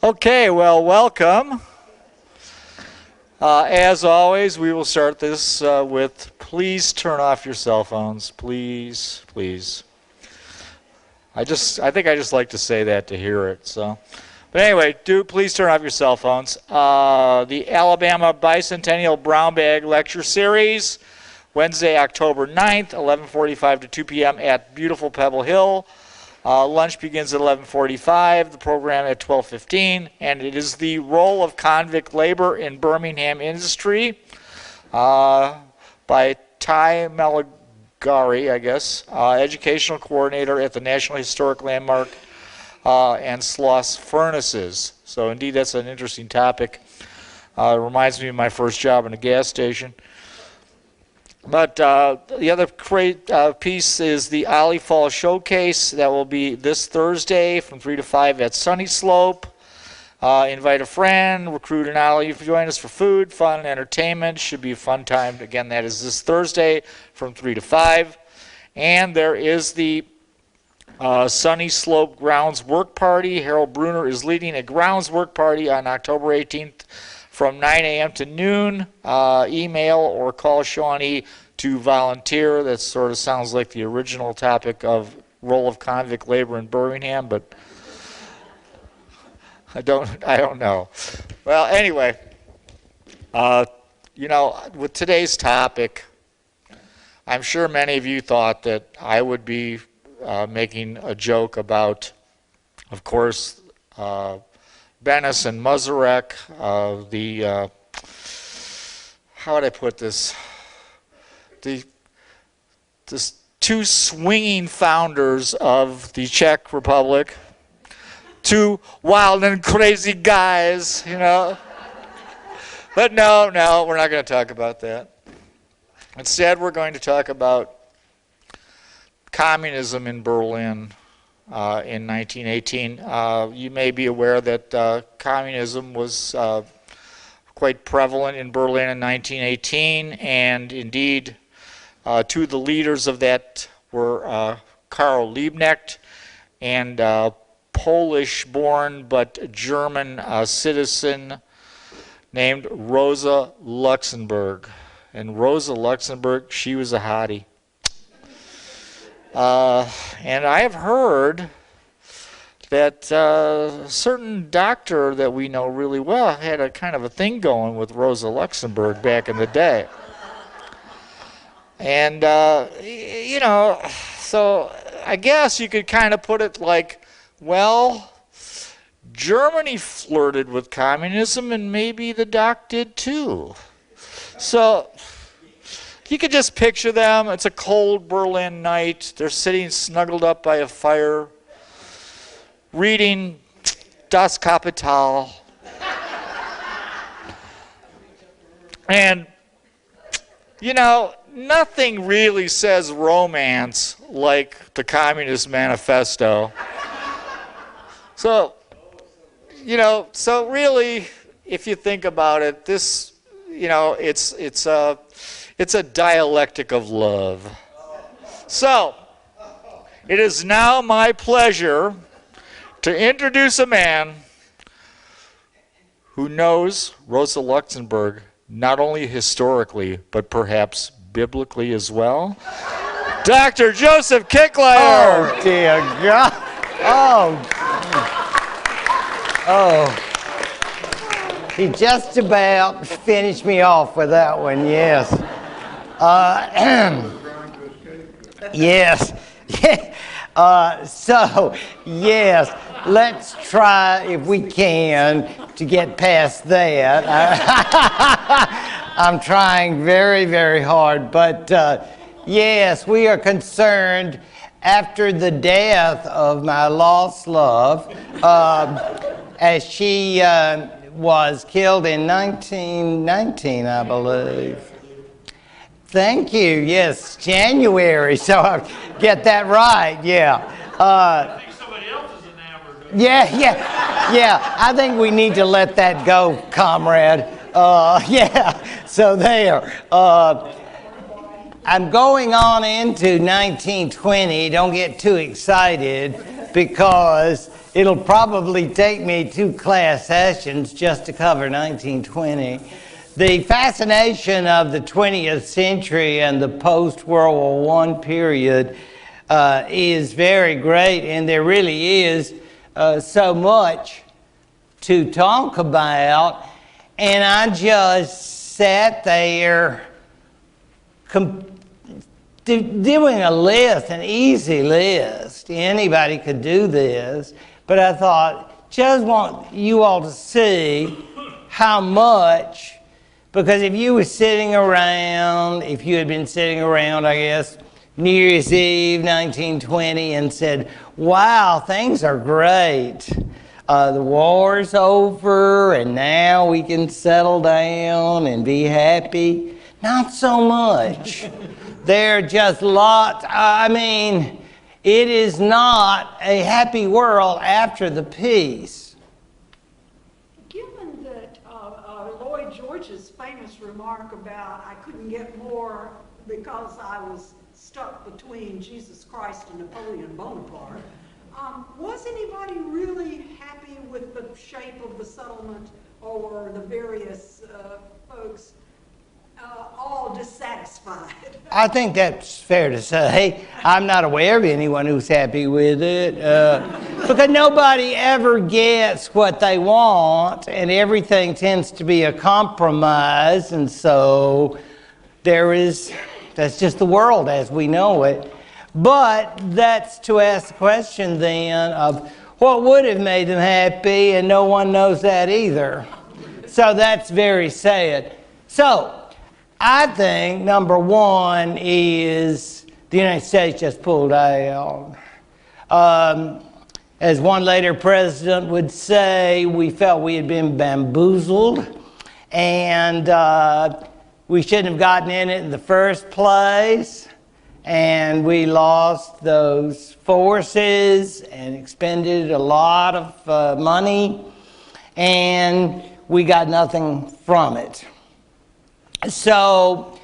Okay, well, welcome. As always, we will start this with please turn off your cell phones. Please, please. I think I just like to say that to hear it. So, but anyway, please turn off your cell phones. The Alabama Bicentennial Brown Bag Lecture Series, Wednesday, October 9th, 11:45 to 2 p.m. at beautiful Pebble Hill. Lunch begins at 11:45, the program at 12:15, and it is the role of convict labor in Birmingham industry by Ty Malagari, I guess, educational coordinator at the National Historic Landmark and Sloss Furnaces. So indeed, that's an interesting topic. It reminds me of my first job in a gas station. But the other great piece is the Ollie Fall Showcase. That will be this Thursday from 3 to 5 at Sunny Slope. Invite a friend, recruit an Ollie. Join us for food, fun, and entertainment. Should be a fun time. Again, that is this Thursday from 3 to 5. And there is the Sunny Slope Grounds Work Party. Harold Bruner is leading a grounds work party on October 18th. From 9 a.m. to noon, email or call Shawnee to volunteer. That sort of sounds like the original topic of role of convict labor in Birmingham, but I don't know. Well, anyway, with today's topic, I'm sure many of you thought that I would be making a joke about, of course, Bennis and Mazurek, how would I put this? The two swinging founders of the Czech Republic, two wild and crazy guys, But no, we're not going to talk about that. Instead, we're going to talk about communism in Berlin. In 1918. You may be aware that communism was quite prevalent in Berlin in 1918, and indeed two of the leaders of that were Karl Liebknecht and Polish-born but German citizen named Rosa Luxemburg. And Rosa Luxemburg, she was a hottie. And I have heard that a certain doctor that we know really well had a kind of a thing going with Rosa Luxemburg back in the day. And, so I guess you could kind of put it like, well, Germany flirted with communism and maybe the doc did too. So you could just picture them. It's a cold Berlin night. They're sitting snuggled up by a fire, reading Das Kapital. And, nothing really says romance like the Communist Manifesto. So, so really, if you think about it, this, it's a dialectic of love. So, it is now my pleasure to introduce a man who knows Rosa Luxemburg not only historically, but perhaps biblically as well. Dr. Joseph Kicklighter. Oh, dear God. Oh. He just about finished me off with that one, yes. Yes. Yes, let's try, if we can, to get past that. I'm trying very, very hard, but yes, we are concerned after the death of my lost love, as she was killed in 1919, I believe. Thank you. Yes, January. So I get that right. Yeah. I think somebody else is enamored. Yeah. I think we need to let that go, comrade. Yeah. So there. I'm going on into 1920. Don't get too excited because It'll probably take me 2 class sessions just to cover 1920. The fascination of the 20th century and the post-World War I period is very great, and there really is so much to talk about. And I just sat there doing a list, an easy list. Anybody could do this. But I thought, just want you all to see how much, because if you were sitting around, if you had been sitting around, I guess, New Year's Eve, 1920, and said, wow, things are great. The war's over, and now we can settle down and be happy. Not so much. There are just lots. I mean, it is not a happy world after the peace. Given that Lloyd George's famous remark about I couldn't get more because I was stuck between Jesus Christ and Napoleon Bonaparte, was anybody really happy with the shape of the settlement, or the various folks all dissatisfied? I think that's fair to say. I'm not aware of anyone who's happy with it, because nobody ever gets what they want, and everything tends to be a compromise, and so that's just the world as we know it. But that's to ask the question then of what would have made them happy, and no one knows that either. So that's very sad. So I think number one is the United States just pulled out. As one later president would say, we felt we had been bamboozled, and we shouldn't have gotten in it in the first place. And we lost those forces and expended a lot of money, and we got nothing from it. So,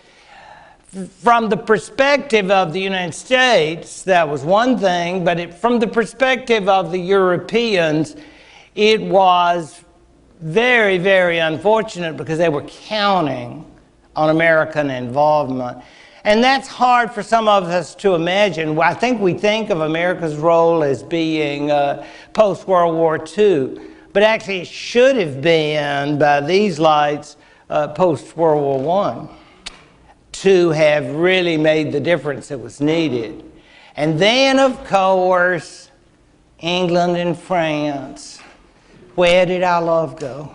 from the perspective of the United States, that was one thing, but from the perspective of the Europeans, it was very, very unfortunate because they were counting on American involvement. And that's hard for some of us to imagine. I think we think of America's role as being post-World War II, but actually it should have been, by these lights, post-World War I, to have really made the difference that was needed. And then, of course, England and France. Where did our love go?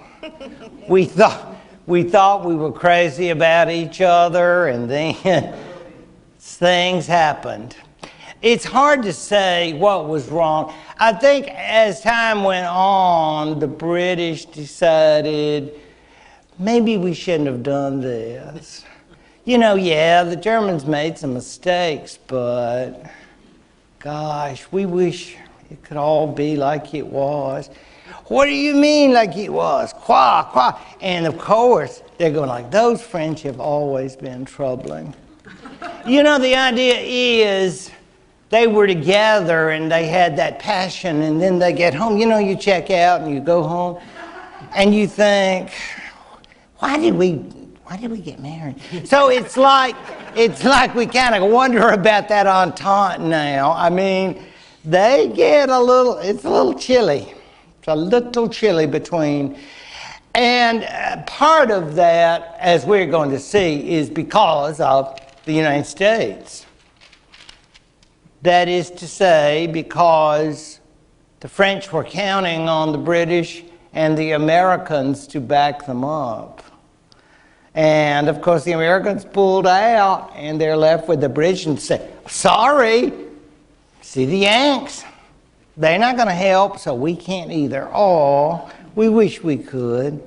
We thought we were crazy about each other, and then things happened. It's hard to say what was wrong. I think as time went on, the British decided maybe we shouldn't have done this. You know, yeah, the Germans made some mistakes, but gosh, we wish it could all be like it was. What do you mean like it was? Qua, qua. And of course, they're going like, those French have always been troubling. You know, the idea is they were together and they had that passion, and then they get home. You know, you check out and you go home and you think, why did we get married? So it's like we kind of wonder about that entente now. I mean, they get it's a little chilly. It's a little chilly between. And part of that, as we're going to see, is because of the United States. That is to say, because the French were counting on the British and the Americans to back them up. And of course, the Americans pulled out, and they're left with the British and say, sorry, see the Yanks. They're not going to help, so we can't either. Oh, we wish we could.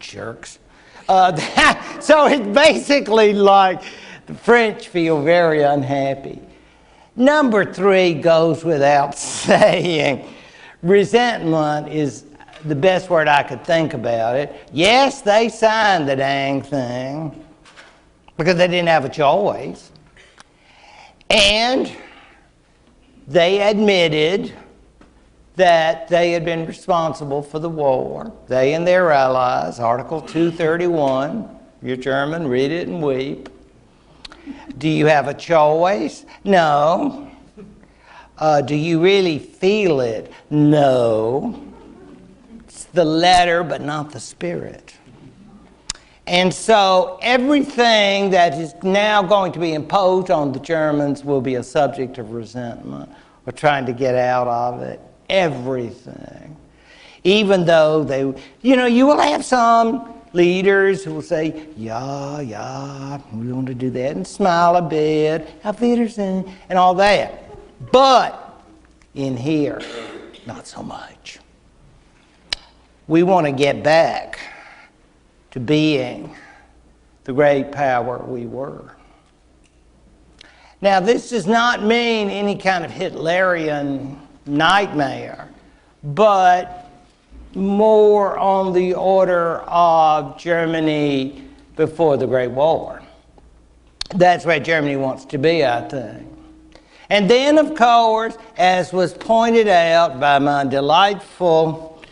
Jerks. So it's basically like the French feel very unhappy. Number 3 goes without saying. Resentment is the best word I could think about it. Yes, they signed the dang thing because they didn't have a choice. And they admitted that they had been responsible for the war, they and their allies, Article 231. If you're German, read it and weep. Do you have a choice? No. Do you really feel it? No. It's the letter, but not the spirit. And so everything that is now going to be imposed on the Germans will be a subject of resentment. We're trying to get out of it. Everything. Even though they, you will have some leaders who will say, yeah, we want to do that, and smile a bit, Auf Wiedersehen, and all that. But in here, not so much. We want to get back to being the great power we were. Now, this does not mean any kind of Hitlerian nightmare, but more on the order of Germany before the Great War. That's where Germany wants to be, I think. And then, of course, as was pointed out by my delightful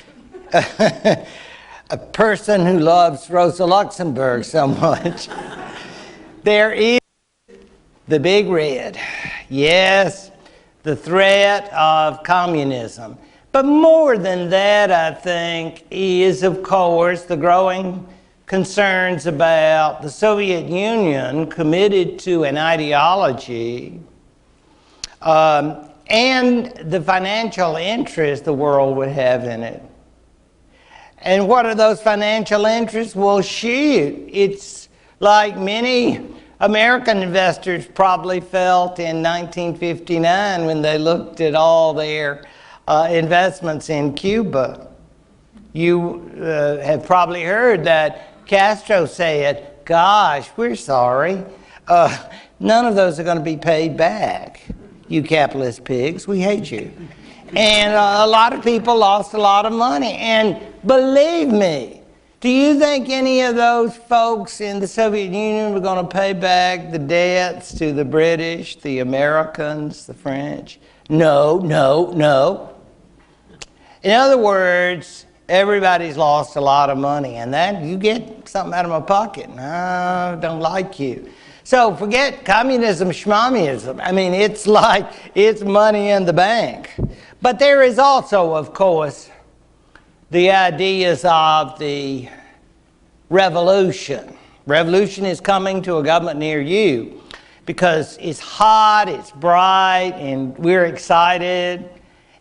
a person who loves Rosa Luxemburg so much, there is the big red. Yes, the threat of communism. But more than that, I think, is, of course, the growing concerns about the Soviet Union committed to an ideology and the financial interest the world would have in it. And what are those financial interests? Well, shoot, it's like many American investors probably felt in 1959 when they looked at all their investments in Cuba. You have probably heard that Castro said, gosh, we're sorry. None of those are going to be paid back. You capitalist pigs, we hate you. And a lot of people lost a lot of money. And believe me, do you think any of those folks in the Soviet Union were going to pay back the debts to the British, the Americans, the French? No. In other words, everybody's lost a lot of money, and that you get something out of my pocket. No, I don't like you. So forget communism, schmommunism. I mean, it's like it's money in the bank. But there is also, of course, the ideas of the revolution. Revolution is coming to a government near you because it's hot, it's bright, and we're excited.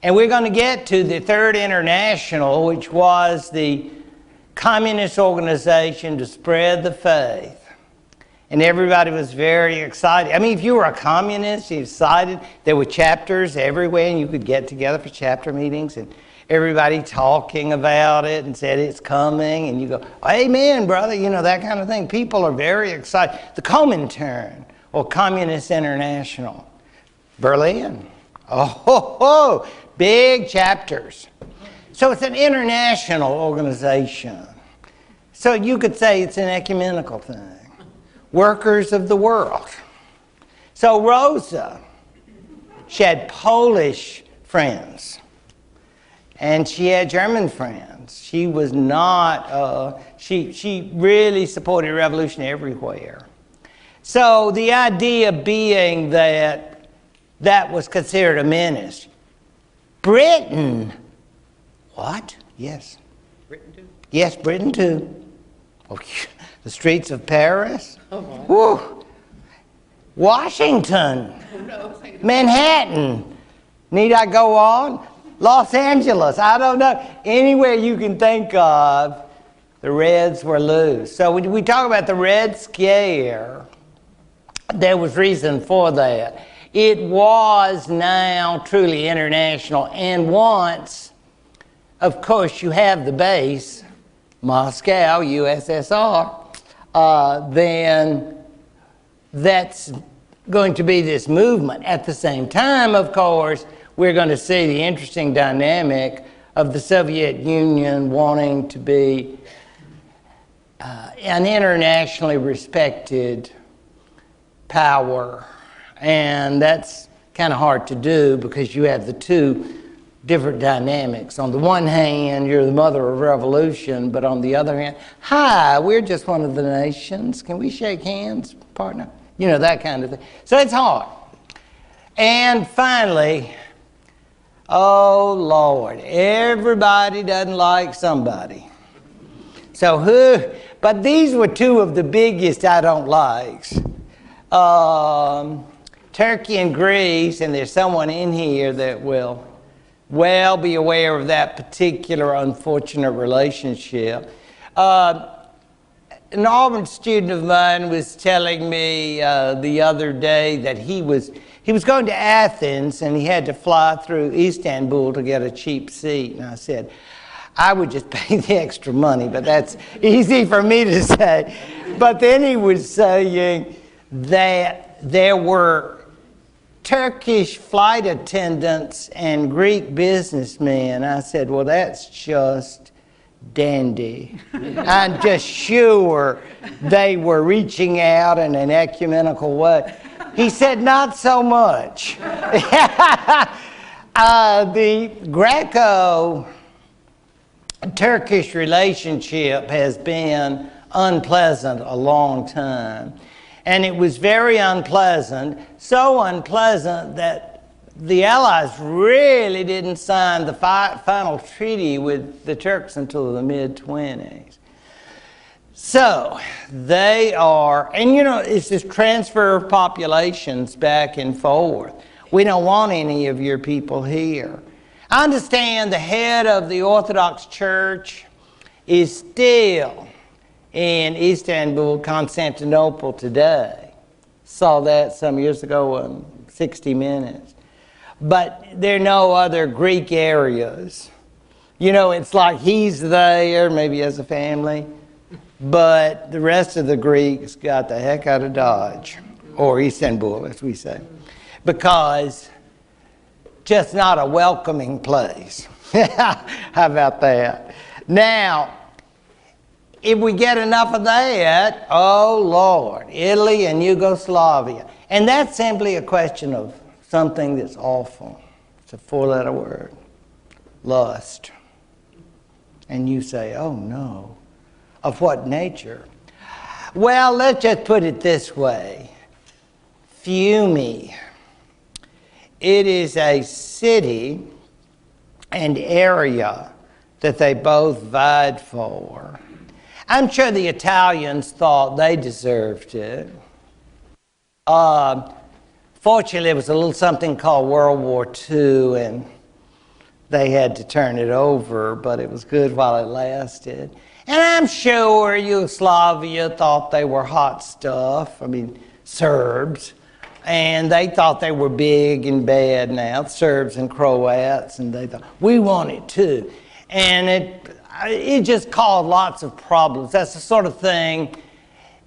And we're going to get to the Third International, which was the communist organization to spread the faith. And everybody was very excited. I mean, if you were a communist, you decided there were chapters everywhere, and you could get together for chapter meetings, and everybody talking about it and said it's coming, and you go, amen, brother, that kind of thing. People are very excited. The Comintern, or Communist International, Berlin. Oh, big chapters. So it's an international organization. So you could say it's an ecumenical thing. Workers of the world. So Rosa, she had Polish friends, and she had German friends. She was not, she really supported revolution everywhere. So the idea being that that was considered a menace. Britain, what? Yes. Britain too? Yes, Britain too. Oh, the streets of Paris. Oh, my. Woo. Washington. Manhattan. Need I go on? Los Angeles. I don't know. Anywhere you can think of, the Reds were loose. So when we talk about the Red Scare, there was reason for that. It was now truly international. And once, of course, you have the base, Moscow, USSR, then that's going to be this movement. At the same time, of course, we're going to see the interesting dynamic of the Soviet Union wanting to be an internationally respected power. And that's kind of hard to do because you have the two different dynamics. On the one hand, you're the mother of revolution, but on the other hand, hi, we're just one of the nations. Can we shake hands, partner? You know, that kind of thing. So it's hard. And finally, oh Lord, everybody doesn't like somebody. So but these were two of the biggest I don't likes. Turkey and Greece, and there's someone in here that will well be aware of that particular unfortunate relationship. An Auburn student of mine was telling me the other day that he was going to Athens and he had to fly through Istanbul to get a cheap seat. And I said, I would just pay the extra money, but that's easy for me to say. But then he was saying that there were Turkish flight attendants and Greek businessmen. I said, well, that's just dandy. I'm just sure they were reaching out in an ecumenical way. He said, not so much. The Greco-Turkish relationship has been unpleasant a long time. And it was very unpleasant, so unpleasant that the Allies really didn't sign the final treaty with the Turks until the mid-20s. So they are, and you know, it's this transfer of populations back and forth. We don't want any of your people here. I understand the head of the Orthodox Church is still in Istanbul, Constantinople today. Saw that some years ago on 60 Minutes. But there are no other Greek areas. You know, it's like he's there, maybe as a family, but the rest of the Greeks got the heck out of Dodge, or Istanbul, as we say, because just not a welcoming place. How about that? Now, if we get enough of that, oh Lord, Italy and Yugoslavia. And that's simply a question of something that's awful. It's a four-letter word. Lust. And you say, oh no. Of what nature? Well, let's just put it this way. Fiume. It is a city and area that they both vied for. I'm sure the Italians thought they deserved it. Fortunately, there was a little something called World War II, and they had to turn it over, but it was good while it lasted. And I'm sure Yugoslavia thought they were hot stuff. I mean, Serbs. And they thought they were big and bad now, Serbs and Croats, and they thought, we want it too. And it just caused lots of problems. That's the sort of thing,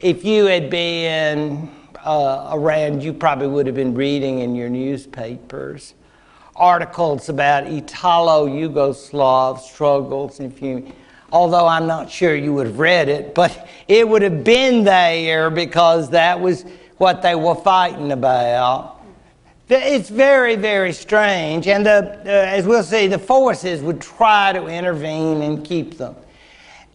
if you had been around, you probably would have been reading in your newspapers articles about Italo-Yugoslav struggles. Although I'm not sure you would have read it, but it would have been there because that was what they were fighting about. It's very, very strange. And as we'll see, the forces would try to intervene and keep them.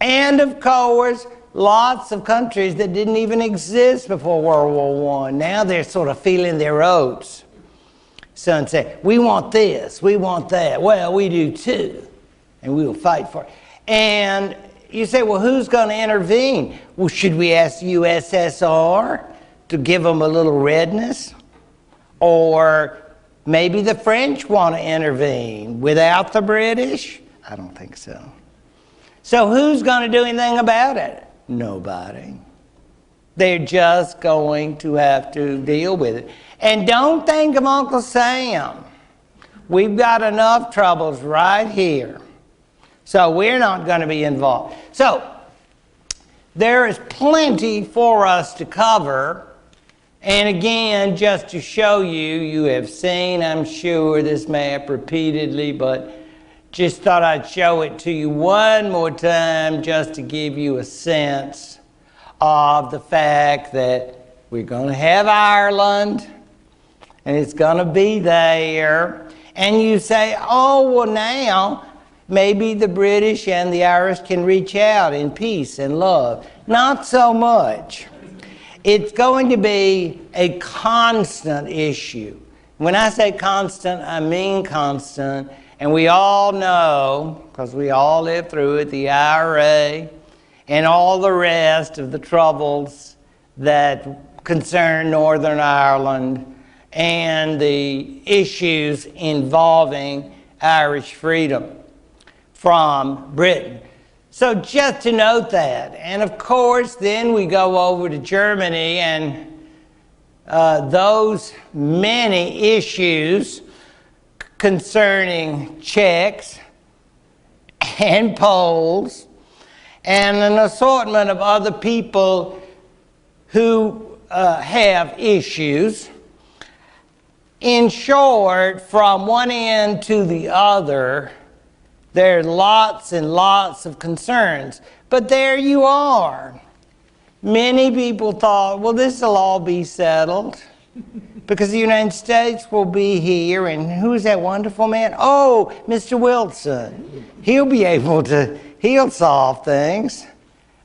And of course, lots of countries that didn't even exist before World War I, now they're sort of feeling their oats. Some say, we want this, we want that. Well, we do too, and we'll fight for it. And you say, well, who's going to intervene? Well, should we ask the USSR to give them a little redness? Or maybe the French want to intervene without the British? I don't think so. So who's going to do anything about it? Nobody. They're just going to have to deal with it. And don't think of Uncle Sam. We've got enough troubles right here. So we're not going to be involved. So there is plenty for us to cover. And again, just to show you, you have seen, I'm sure, this map repeatedly, but just thought I'd show it to you one more time just to give you a sense of the fact that we're going to have Ireland, and it's going to be there. And you say, oh, well now, maybe the British and the Irish can reach out in peace and love. Not so much. It's going to be a constant issue. When I say constant, I mean constant. And we all know, because we all lived through it, the IRA and all the rest of the troubles that concern Northern Ireland and the issues involving Irish freedom from Britain. So just to note that. And of course, then we go over to Germany and those many issues concerning Czechs and Poles and an assortment of other people who have issues. In short, from one end to the other, there are lots and lots of concerns. But there you are. Many people thought, well, this will all be settled because the United States will be here. And who's that wonderful man? Oh, Mr. Wilson. He'll be able to, he'll solve things.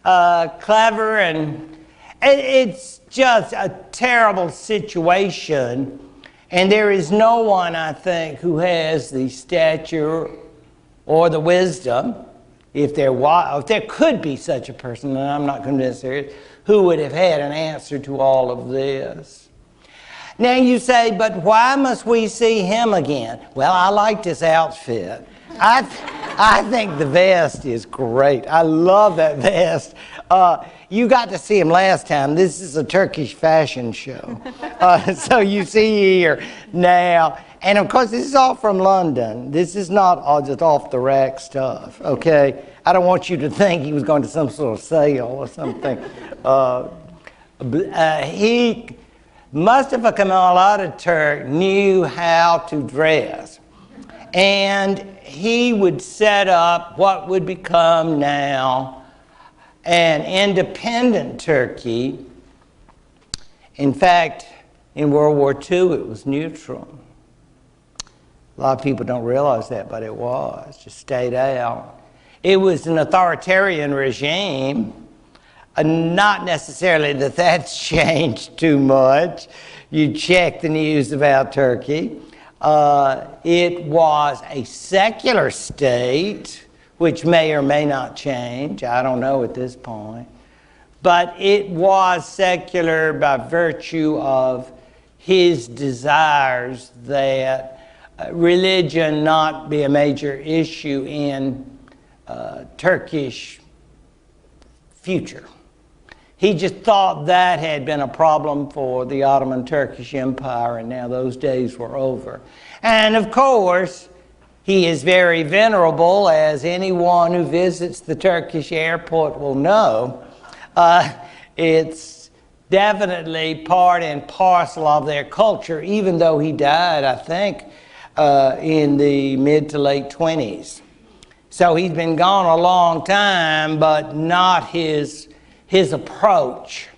Clever, and it's just a terrible situation. And there is no one, I think, who has the stature or the wisdom, if there could be such a person, and I'm not convinced there is, who would have had an answer to all of this. Now you say, but why must we see him again? Well, I like this outfit. I think the vest is great. I love that vest. You got to see him last time. This is a Turkish fashion show. So you see here now. And of course, this is all from London. This is not all just off the rack stuff, okay? I don't want you to think he was going to some sort of sale or something. He, Mustafa Kemal Ataturk knew how to dress. And he would set up what would become now an independent Turkey. In fact, in World War II, it was neutral. A lot of people don't realize that, but it was. Just stayed out. It was an authoritarian regime. Not necessarily that that's changed too much. You check the news about Turkey. It was a secular state, which may or may not change. I don't know at this point. But it was secular by virtue of his desires that religion not be a major issue in Turkish future. He just thought that had been a problem for the Ottoman Turkish Empire, and now those days were over. And of course, he is very venerable, as anyone who visits the Turkish airport will know. It's definitely part and parcel of their culture, even though he died, I think, in the mid to late 20s. So he's been gone a long time, but not his approach.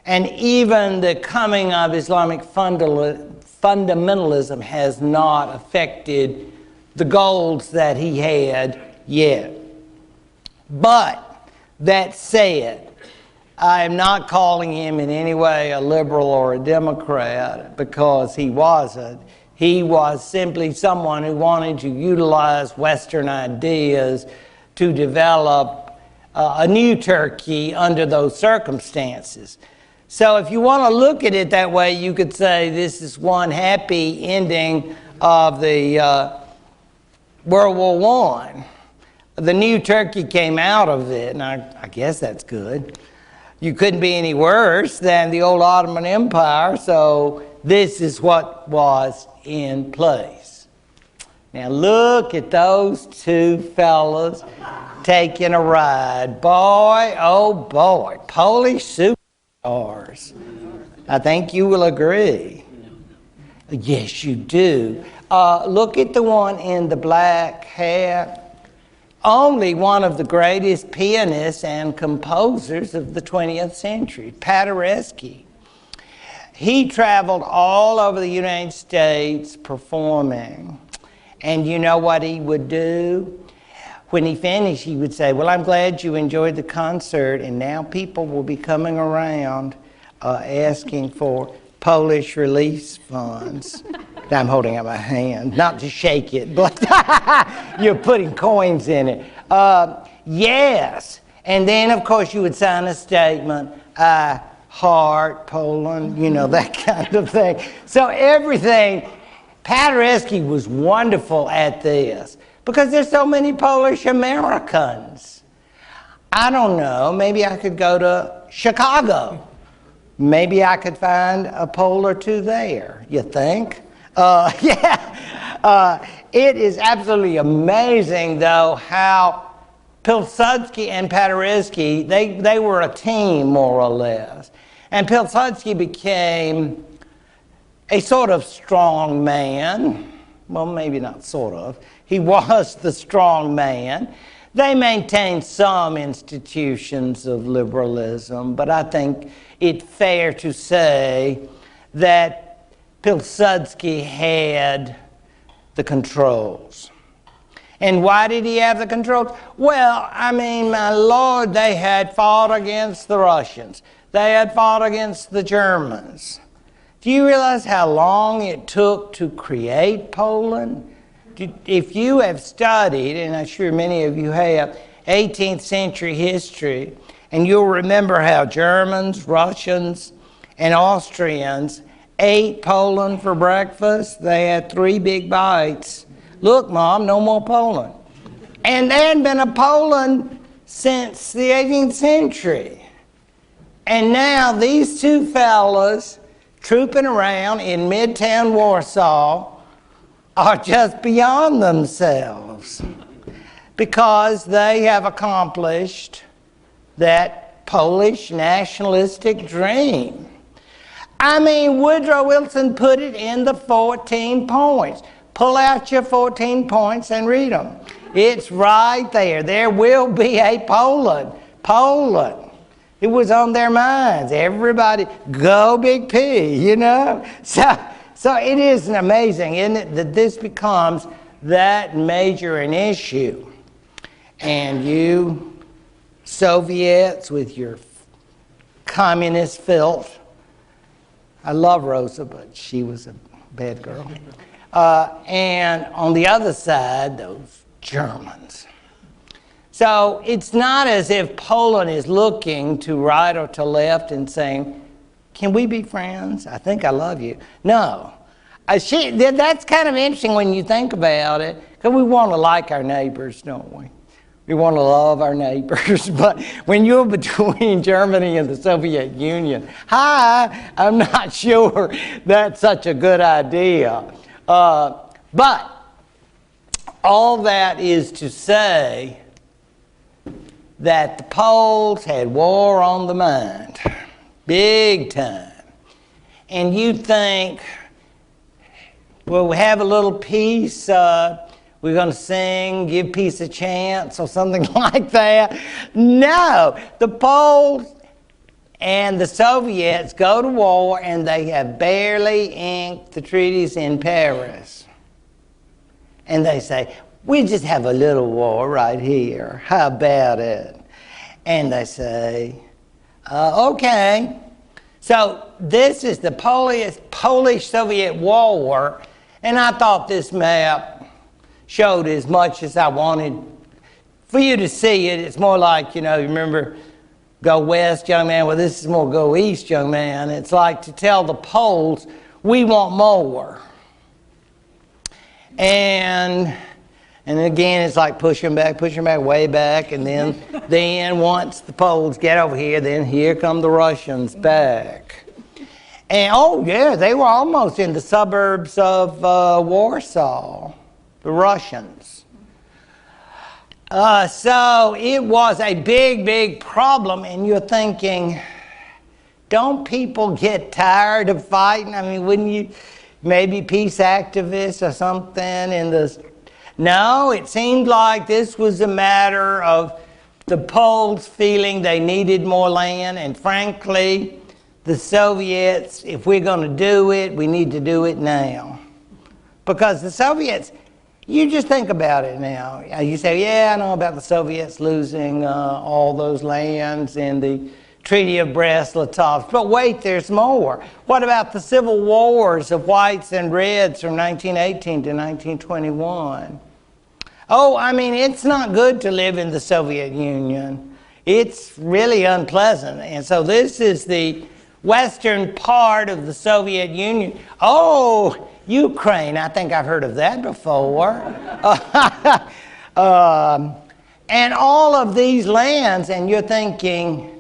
And even the coming of Islamic fundamentalism has not affected the goals that he had yet. But that said, I am not calling him in any way a liberal or a Democrat, because he wasn't. He was simply someone who wanted to utilize Western ideas to develop a new Turkey under those circumstances. So if you want to look at it that way, you could say this is one happy ending of the World War I. The new Turkey came out of it, and I guess that's good. You couldn't be any worse than the old Ottoman Empire, so this is what was in place. Now look at those two fellas taking a ride. Boy, oh boy, Polish superstars. I think you will agree. Yes, you do. Look at the one in the black hat. Only one of the greatest pianists and composers of the 20th century, Paderewski. He traveled all over the United States performing. And you know what he would do? When he finished, he would say, well, I'm glad you enjoyed the concert, and now people will be coming around asking for Polish release funds. I'm holding out my hand, not to shake it, but you're putting coins in it. Yes. And then, of course, you would sign a statement, I heart Poland, you know, that kind of thing. So everything, Paderewski was wonderful at this because there's so many Polish Americans. I don't know, maybe I could go to Chicago. Maybe I could find a Pole or two there, you think? It is absolutely amazing, though, how Pilsudski and Paderewski, they were a team, more or less. And Pilsudski became a sort of strong man. Well, maybe not sort of. He was the strong man. They maintained some institutions of liberalism, but I think it's fair to say that Pilsudski had the controls. And why did he have the controls? Well, I mean, my Lord, they had fought against the Russians. They had fought against the Germans. Do you realize how long it took to create Poland? If you have studied, and I'm sure many of you have, 18th century history, and you'll remember how Germans, Russians, and Austrians ate Poland for breakfast. They had 3 big bites. Look, Mom, no more Poland. And there hadn't been a Poland since the 18th century. And now these two fellas trooping around in Midtown Warsaw are just beyond themselves because they have accomplished that Polish nationalistic dream. I mean, Woodrow Wilson put it in the 14 points. Pull out your 14 points and read them. It's right there. There will be a Poland. Poland. It was on their minds. Everybody, go Big P, you know? So it is amazing, isn't it, that this becomes that major an issue. And you Soviets with your communist filth. I love Rosa, but she was a bad girl. And on the other side, those Germans. So it's not as if Poland is looking to right or to left and saying, can we be friends? I think I love you. No. That's kind of interesting when you think about it, because we want to like our neighbors, don't we? We want to love our neighbors, but when you're between Germany and the Soviet Union, I'm not sure that's such a good idea. But all that is to say that the Poles had war on the mind, big time. And you think, well, we have a little peace, we're going to sing, give peace a chance, or something like that. No, the Poles and the Soviets go to war, and they have barely inked the treaties in Paris. And they say, we just have a little war right here. How about it? And they say, okay. So this is the Polish-Soviet war, and I thought this map showed as much as I wanted for you to see it. It's more like, you remember, go west, young man. Well, this is more go east, young man. It's like to tell the Poles, we want more. And again, it's like pushing back, way back, and then once the Poles get over here, then here come the Russians back. And oh yeah, they were almost in the suburbs of Warsaw, the Russians. So it was a big, big problem, and you're thinking, don't people get tired of fighting? I mean, wouldn't you, maybe peace activists or something in the... No, it seemed like this was a matter of the Poles feeling they needed more land, and frankly, the Soviets, if we're going to do it, we need to do it now. Because the Soviets, You just think about it now. You say, yeah, I know about the Soviets losing all those lands in the Treaty of Brest-Litovsk. But wait, there's more. What about the civil wars of whites and reds from 1918 to 1921? Oh, I mean, it's not good to live in the Soviet Union. It's really unpleasant. And so this is the western part of the Soviet Union. Oh, Ukraine, I think I've heard of that before. And all of these lands, and you're thinking,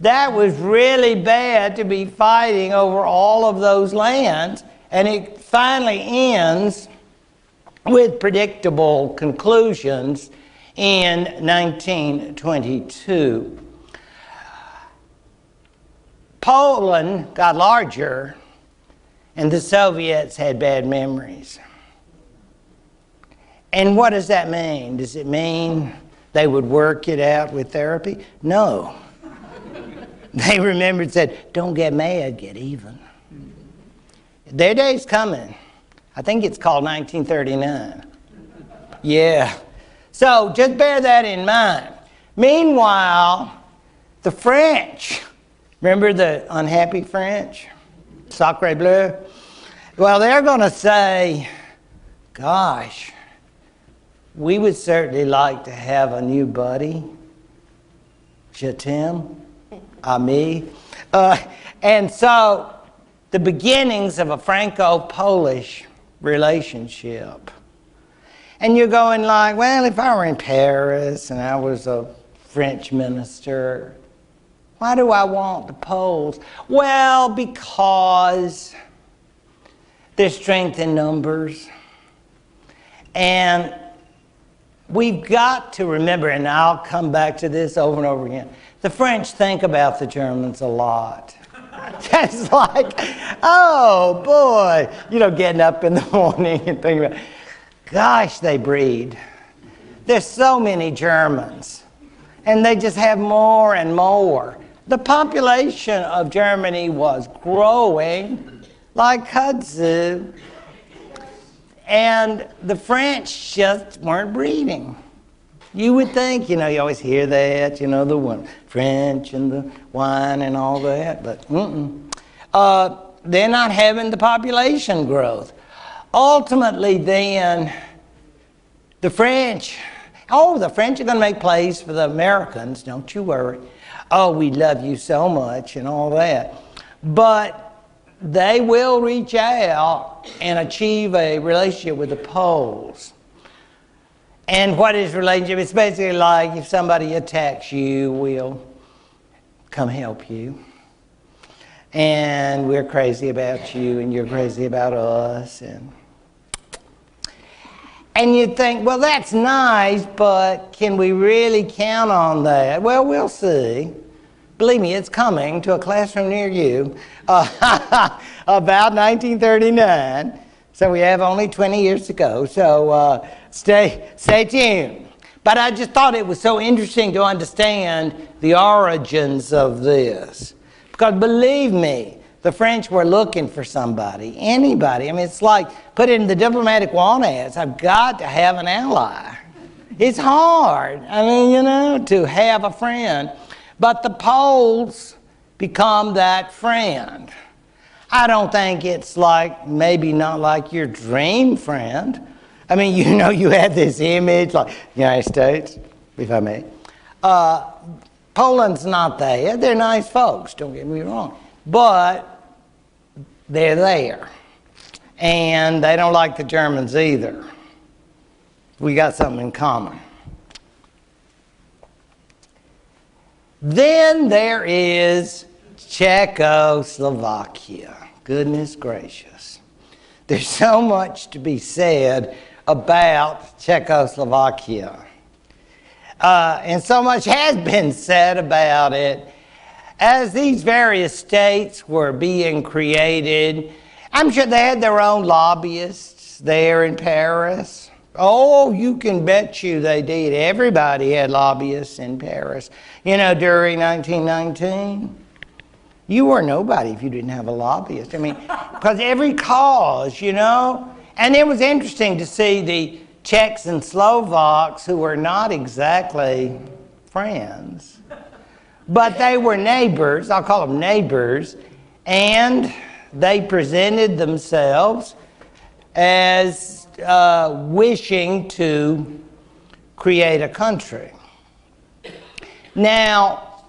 that was really bad to be fighting over all of those lands. And it finally ends with predictable conclusions in 1922. Poland got larger, and the Soviets had bad memories. And what does that mean? Does it mean they would work it out with therapy? No. They remembered and said, don't get mad, get even. Their day's coming. I think it's called 1939. Yeah. So just bear that in mind. Meanwhile, the French, remember the unhappy French? Sacre bleu. Well, they're going to say, gosh, we would certainly like to have a new buddy. Je t'aime, ami. And so the beginnings of a Franco-Polish relationship. And you're going like, well, if I were in Paris and I was a French minister, why do I want the Poles? Well, because there's strength in numbers. And we've got to remember, and I'll come back to this over and over again, the French think about the Germans a lot. That's like, oh boy, getting up in the morning and thinking about, gosh, they breed. There's so many Germans, and they just have more and more. The population of Germany was growing like kudzu, and the French just weren't breeding. You would think, you always hear that, the one French and the wine and all that, but they're not having the population growth. Ultimately, then, the French are going to make place for the Americans, don't you worry. Oh, we love you so much and all that. But they will reach out and achieve a relationship with the Poles. And what is relationship? It's basically like if somebody attacks you, we'll come help you. And we're crazy about you, and you're crazy about us. And you think, well, that's nice, but can we really count on that? Well, we'll see. Believe me, it's coming to a classroom near you about 1939. So we have only 20 years to go. So stay tuned. But I just thought it was so interesting to understand the origins of this. Because believe me, the French were looking for somebody, anybody. I mean, it's like put in the diplomatic want ads. I've got to have an ally. It's hard, to have a friend. But the Poles become that friend. I don't think it's maybe not like your dream friend. I mean, you have this image like United States, if I may. Poland's not there. They're nice folks, don't get me wrong. But they're there. And they don't like the Germans either. We got something in common. Then there is Czechoslovakia. Goodness gracious. There's so much to be said about Czechoslovakia. And so much has been said about it. As these various states were being created, I'm sure they had their own lobbyists there in Paris. Oh, you can bet you they did. Everybody had lobbyists in Paris. During 1919, you were nobody if you didn't have a lobbyist. I mean, because every cause, And it was interesting to see the Czechs and Slovaks who were not exactly friends, but they were neighbors. I'll call them neighbors. And they presented themselves as wishing to create a country. Now,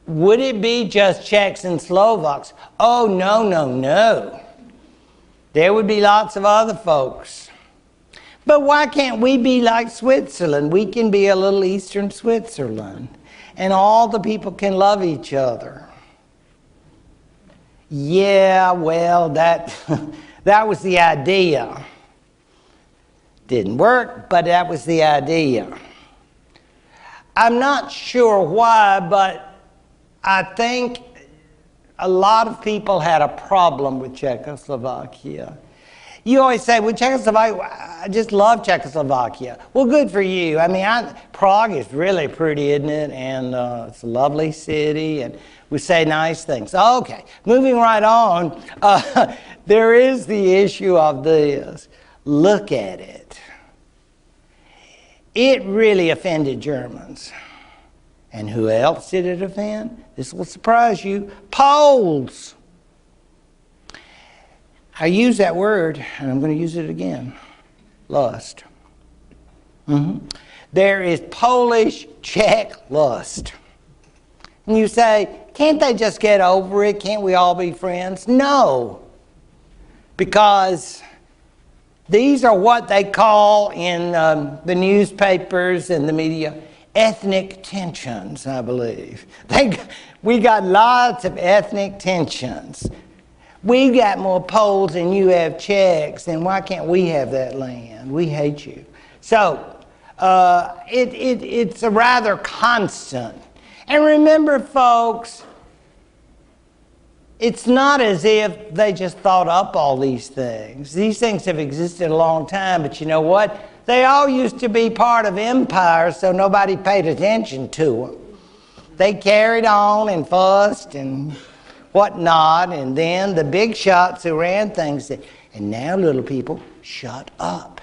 would it be just Czechs and Slovaks? Oh, no, no, no. There would be lots of other folks. But why can't we be like Switzerland? We can be a little Eastern Switzerland, and all the people can love each other. Yeah, well, that was the idea. Didn't work, but that was the idea. I'm not sure why, but I think a lot of people had a problem with Czechoslovakia. You always say, well, Czechoslovakia, I just love Czechoslovakia. Well, good for you. I mean, Prague is really pretty, isn't it? And it's a lovely city, and we say nice things. Okay, moving right on, there is the issue of this. Look at it. It really offended Germans. And who else did it offend? This will surprise you. Poles. I use that word, and I'm going to use it again. Lust. There is Polish Czech lust. And you say, can't they just get over it? Can't we all be friends? No. Because these are what they call in the newspapers and the media ethnic tensions, I believe. We got lots of ethnic tensions. We got more Poles than you have Czechs, and why can't we have that land? We hate you. So it's a rather constant. And remember, folks, it's not as if they just thought up all these things. These things have existed a long time, but you know what? They all used to be part of empires, so nobody paid attention to them. They carried on and fussed and whatnot, and then the big shots who ran things said, and now, little people, shut up.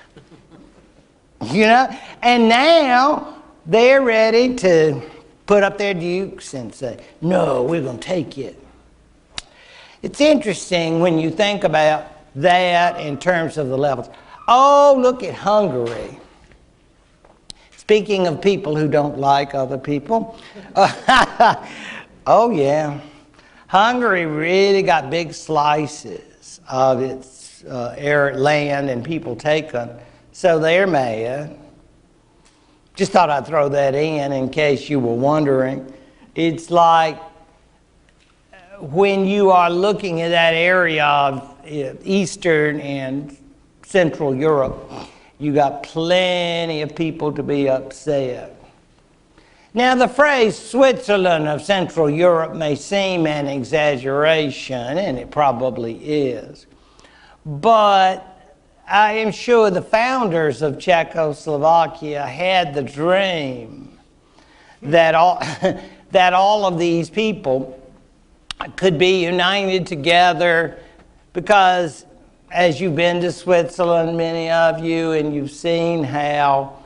You know? And now they're ready to put up their dukes and say, no, we're going to take it. It's interesting when you think about that in terms of the levels. Oh, look at Hungary. Speaking of people who don't like other people. Oh, yeah. Hungary really got big slices of its land and people taken, so they're mad. Just thought I'd throw that in case you were wondering. It's like when you are looking at that area of Eastern and Central Europe, you got plenty of people to be upset. Now, the phrase Switzerland of Central Europe may seem an exaggeration, and it probably is. But I am sure the founders of Czechoslovakia had the dream that all of these people could be united together because, as you've been to Switzerland, many of you, and you've seen how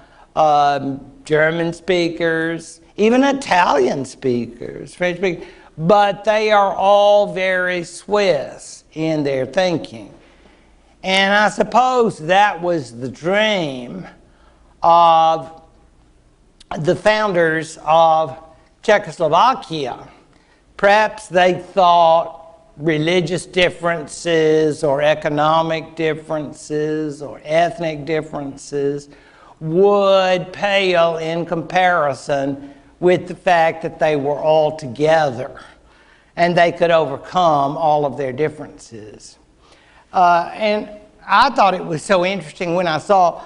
German speakers, even Italian speakers, French speakers, but they are all very Swiss in their thinking. And I suppose that was the dream of the founders of Czechoslovakia. Perhaps they thought religious differences or economic differences or ethnic differences would pale in comparison with the fact that they were all together and they could overcome all of their differences. And I thought it was so interesting when I saw,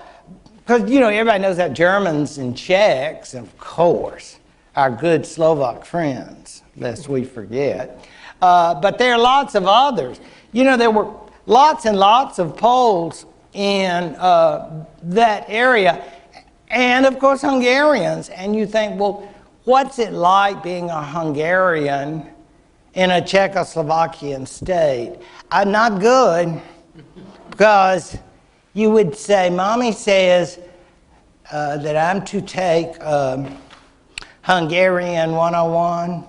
because, you know, everybody knows that Germans and Czechs, of course, are good Slovak friends, lest we forget. But there are lots of others. You know, there were lots and lots of Poles in that area, and of course Hungarians. And you think, well, what's it like being a Hungarian in a Czechoslovakian state? Not good, because you would say, Mommy says that I'm to take Hungarian 101.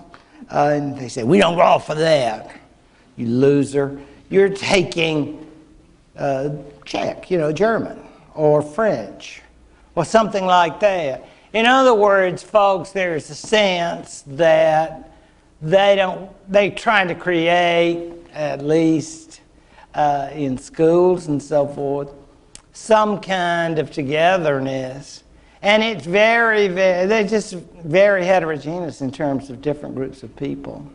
And they say, we don't offer that, you loser. You're taking Czech, German or French or something like that. In other words, folks, there's a sense that they're trying to create, at least in schools and so forth, some kind of togetherness. And it's they're just very heterogeneous in terms of different groups of people.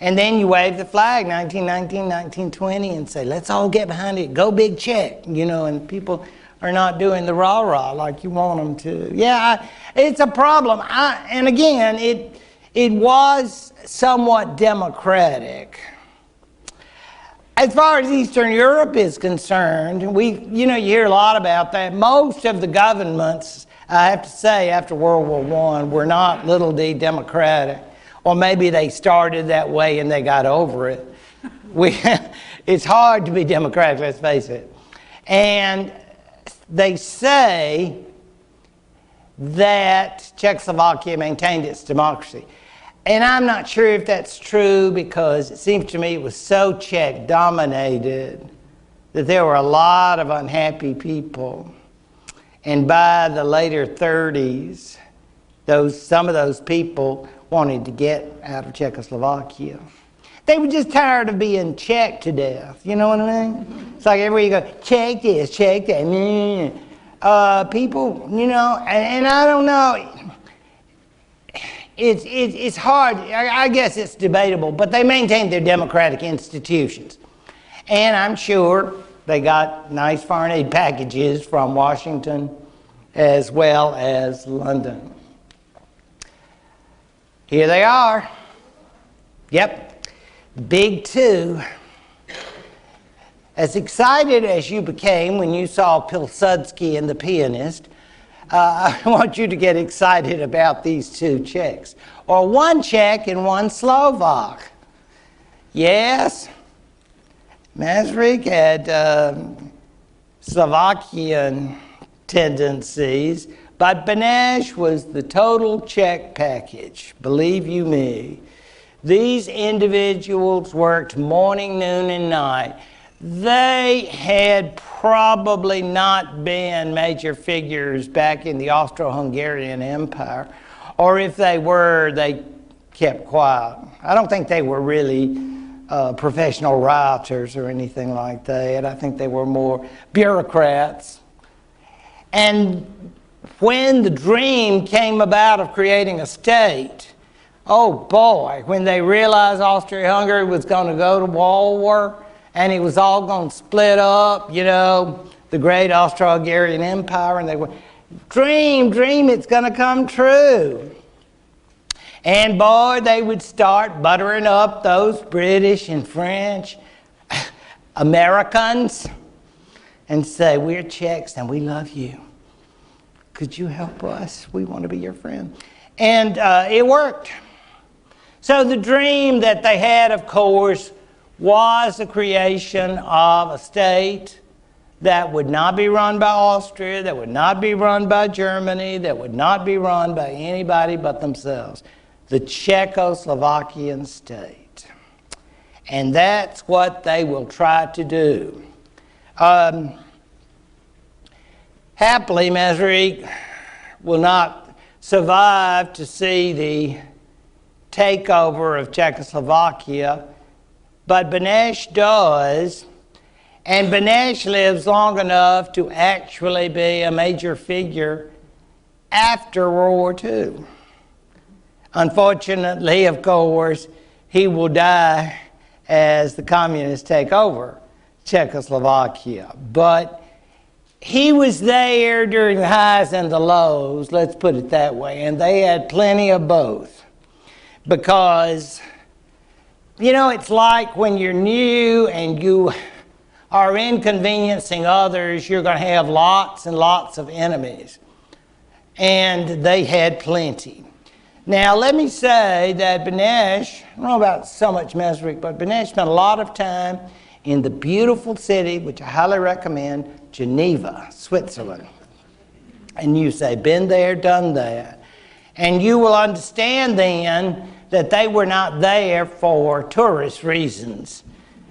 And then you wave the flag, 1919, 1920, and say, let's all get behind it, go big Czech, and people are not doing the rah-rah like you want them to. Yeah, it's a problem. And again, it was somewhat democratic. As far as Eastern Europe is concerned, you hear a lot about that. Most of the governments, I have to say, after World War I, were not little d democratic. Or maybe they started that way and they got over it. It's hard to be democratic, let's face it. And they say that Czechoslovakia maintained its democracy. And I'm not sure if that's true, because it seems to me it was so Czech-dominated that there were a lot of unhappy people. And by the later 30s, some of those people wanted to get out of Czechoslovakia. They were just tired of being Czech to death. You know what I mean? It's like everywhere you go, Czech this, Czech that. People, and I don't know. It's hard. I guess it's debatable, but they maintained their democratic institutions. And I'm sure they got nice foreign aid packages from Washington as well as London. Here they are. Yep, big two. As excited as you became when you saw Pilsudski and the pianist, I want you to get excited about these two Czechs, or one Czech and one Slovak. Yes, Masaryk had Slovakian tendencies, but Beneš was the total Czech package, believe you me. These individuals worked morning, noon, and night. They had probably not been major figures back in the Austro-Hungarian Empire, or if they were, they kept quiet. I don't think they were really professional rioters or anything like that. I think they were more bureaucrats. And when the dream came about of creating a state, oh boy, when they realized Austria-Hungary was going to go to war and it was all going to split up, the great Austro-Hungarian Empire, and they went, dream, it's going to come true. And boy, they would start buttering up those British and French Americans and say, we're Czechs and we love you. Could you help us? We want to be your friend. And it worked. So the dream that they had, of course, was the creation of a state that would not be run by Austria, that would not be run by Germany, that would not be run by anybody but themselves. The Czechoslovakian state. And that's what they will try to do. Happily, Masaryk will not survive to see the takeover of Czechoslovakia, but Beneš does, and Beneš lives long enough to actually be a major figure after World War II. Unfortunately, of course, he will die as the communists take over Czechoslovakia. But he was there during the highs and the lows, let's put it that way, and they had plenty of both. Because, it's like when you're new and you are inconveniencing others, you're going to have lots and lots of enemies. And they had plenty. Now, let me say that Beneš, I don't know about so much Masaryk, but Beneš spent a lot of time in the beautiful city, which I highly recommend, Geneva, Switzerland. And you say, been there, done that. And you will understand then that they were not there for tourist reasons.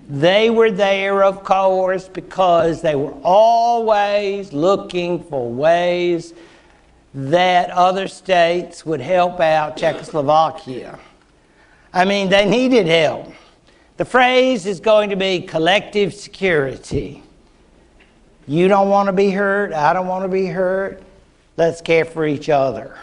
They were there, of course, because they were always looking for ways that other states would help out Czechoslovakia. I mean, they needed help. The phrase is going to be collective security. You don't want to be hurt, I don't want to be hurt. Let's care for each other.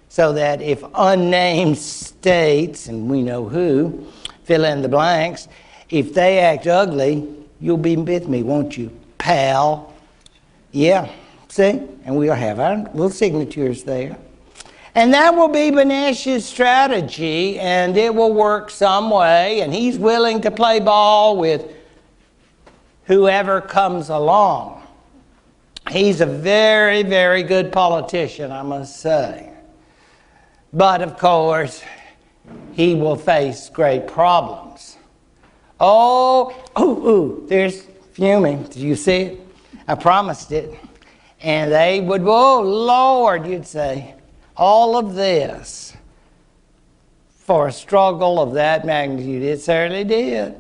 So that if unnamed states, and we know who, fill in the blanks, if they act ugly, you'll be with me, won't you, pal? Yeah, see? And we'll have our little signatures there. And that will be Benesh's strategy, and it will work some way, and he's willing to play ball with whoever comes along. He's a very, very good politician, I must say. But, of course, he will face great problems. There's fuming. Did you see it? I promised it. And they would, oh, Lord, you'd say, all of this for a struggle of that magnitude. It certainly did.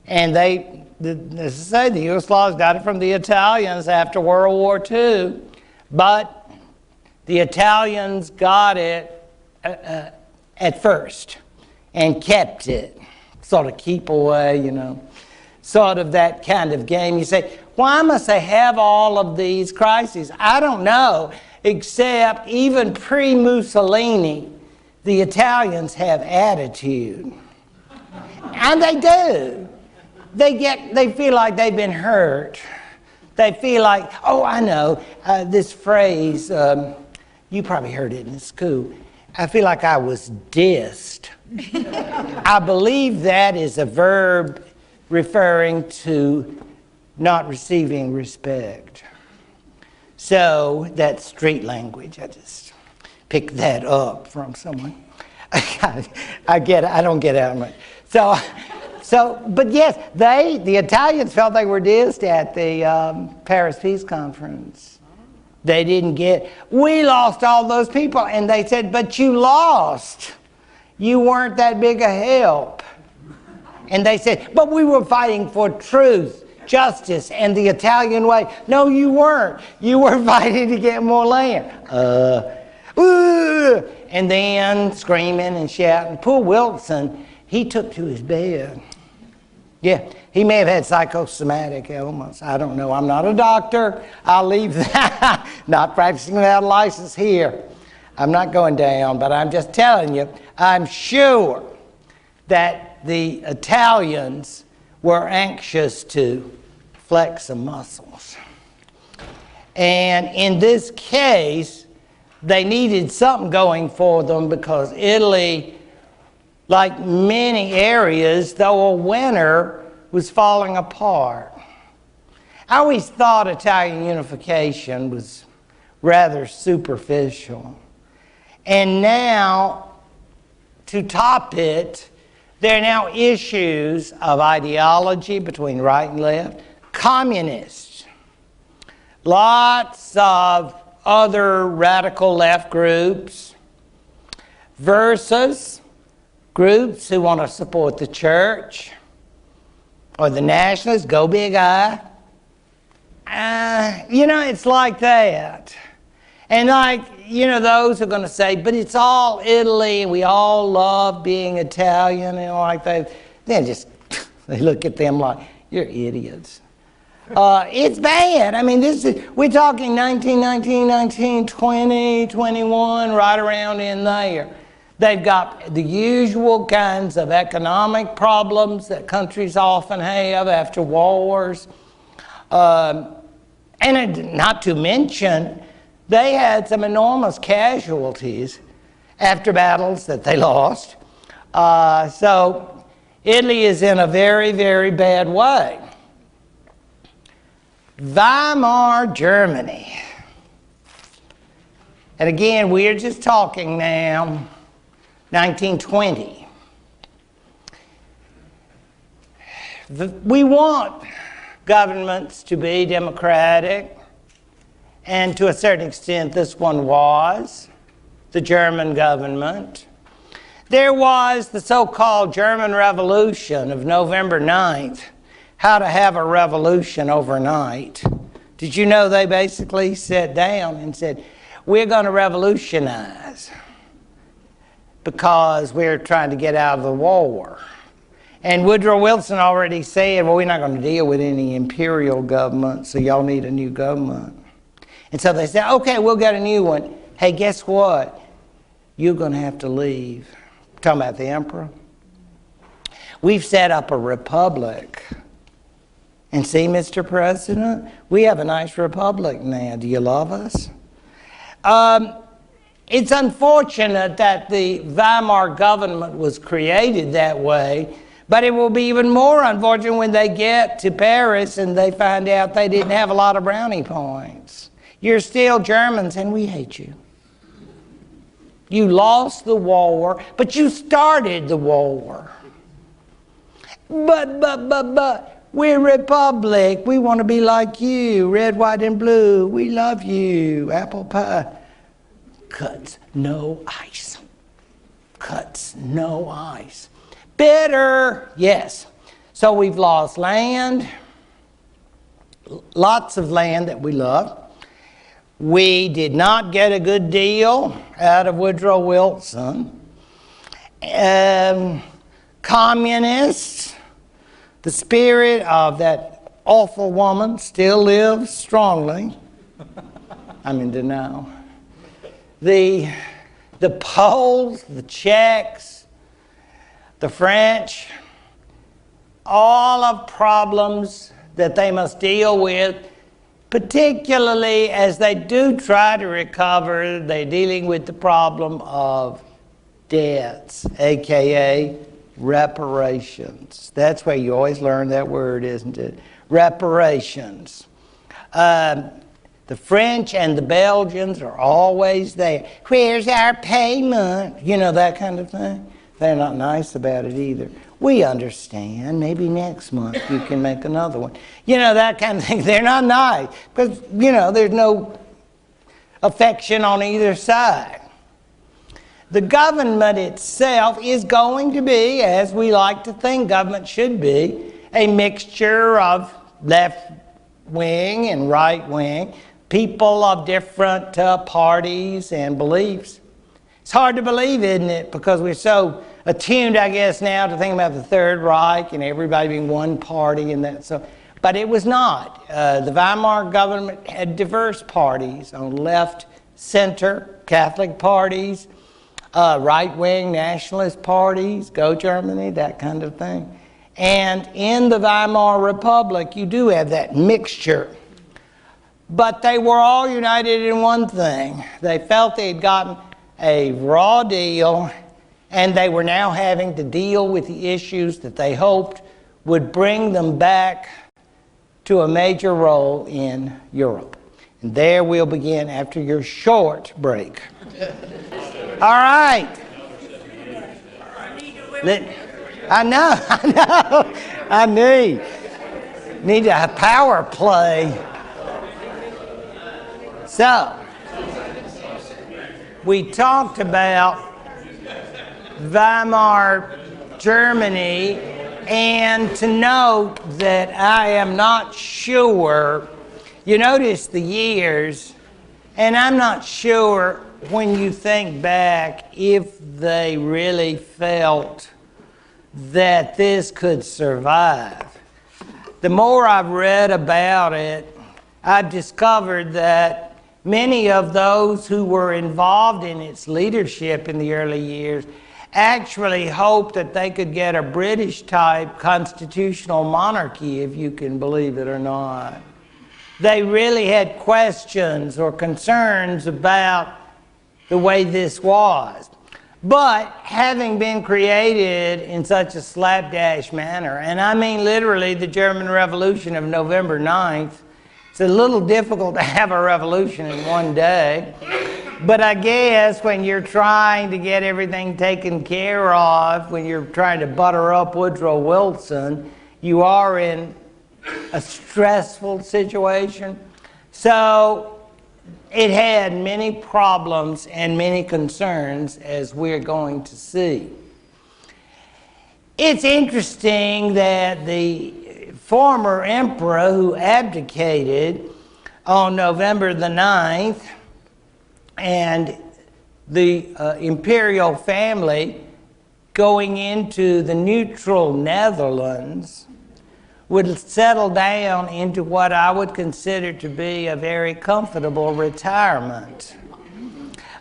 And they, as I say, the Yugoslavs got it from the Italians after World War II. But the Italians got it at first and kept it. Sort of keep away, you know. Sort of that kind of game. You say, why must they have all of these crises? I don't know, except even pre-Mussolini, the Italians have attitude. And they do. They feel like they've been hurt. They feel like, oh, I know, this phrase, you probably heard it in school. I feel like I was dissed. I believe that is a verb referring to not receiving respect. So that's street language. I just picked that up from someone. I get it. I don't get out much. But yes, the Italians felt they were dissed at the Paris Peace Conference. They didn't we lost all those people. And they said, but you lost. You weren't that big a help. And they said, but we were fighting for truth, justice, and the Italian way. No, you weren't. You were fighting to get more land. And then screaming and shouting. Poor Wilson, he took to his bed. Yeah, he may have had psychosomatic ailments. I don't know. I'm not a doctor. I'll leave that. Not practicing without a license here. I'm not going down, but I'm just telling you, I'm sure that the Italians were anxious to flex some muscles. And in this case, they needed something going for them because Italy, like many areas, though a winter, was falling apart. I always thought Italian unification was rather superficial. And now, to top it, there are now issues of ideology between right and left, communists, lots of other radical left groups versus groups who want to support the church or the nationalists, go big I. It's like that. And those who are going to say, but it's all Italy and we all love being Italian and like that. They look at them like, you're idiots. It's bad. I mean, we're talking 1919, 1920, 21, right around in there. They've got the usual kinds of economic problems that countries often have after wars. And not to mention, they had some enormous casualties after battles that they lost. So Italy is in a very, very bad way. Weimar Germany. And again, we're just talking now 1920. We want governments to be democratic, and to a certain extent this one was, the German government. There was the so-called German Revolution of November 9th, how to have a revolution overnight. Did you know they basically sat down and said, we're going to revolutionize because we're trying to get out of the war. And Woodrow Wilson already said, well, we're not going to deal with any imperial government, so y'all need a new government. And so they said, okay, we'll get a new one. Hey, guess what? You're going to have to leave. I'm talking about the emperor. We've set up a republic. And see, Mr. President, we have a nice republic now. Do you love us? It's unfortunate that the Weimar government was created that way, but it will be even more unfortunate when they get to Paris and they find out they didn't have a lot of brownie points. You're still Germans and we hate you. You lost the war, but you started the war. But, we're republic. We want to be like you. Red, white, and blue. We love you. Apple pie. Cuts, no ice. Cuts, no ice. Bitter, yes. So we've lost land. Lots of land that we love. We did not get a good deal out of Woodrow Wilson. Communists, the spirit of that awful woman still lives strongly. I'm in denial. The Poles, the Czechs, the French, all of problems that they must deal with, particularly as they do try to recover, they're dealing with the problem of debts, aka reparations. That's where you always learn that word, isn't it? Reparations. The French and the Belgians are always there. Where's our payment? You know, that kind of thing. They're not nice about it either. We understand. Maybe next month you can make another one. You know, that kind of thing. They're not nice because, you know, there's no affection on either side. The government itself is going to be, as we like to think government should be, a mixture of left wing and right wing, people of different parties and beliefs. It's hard to believe, isn't it? Because we're so attuned, I guess, now to think about the Third Reich and everybody being one party and that. So, but it was not. The Weimar government had diverse parties on left, center, Catholic parties, right-wing nationalist parties, go Germany, that kind of thing. And in the Weimar Republic, you do have that mixture. But they were all united in one thing. They felt they had gotten a raw deal, and they were now having to deal with the issues that they hoped would bring them back to a major role in Europe. And there we'll begin after your short break. All right. I need a power play. So, we talked about Weimar Germany, and to note that I am not sure, you notice the years, and I'm not sure when you think back if they really felt that this could survive. The more I've read about it, I've discovered that many of those who were involved in its leadership in the early years actually hoped that they could get a British-type constitutional monarchy, if you can believe it or not. They really had questions or concerns about the way this was. But having been created in such a slapdash manner, and I mean literally the German Revolution of November 9th, it's a little difficult to have a revolution in one day. But I guess when you're trying to get everything taken care of, when you're trying to butter up Woodrow Wilson, you are in a stressful situation. So it had many problems and many concerns, as we're going to see. It's interesting that the former emperor who abdicated on November the 9th, and the imperial family going into the neutral Netherlands would settle down into what I would consider to be a very comfortable retirement.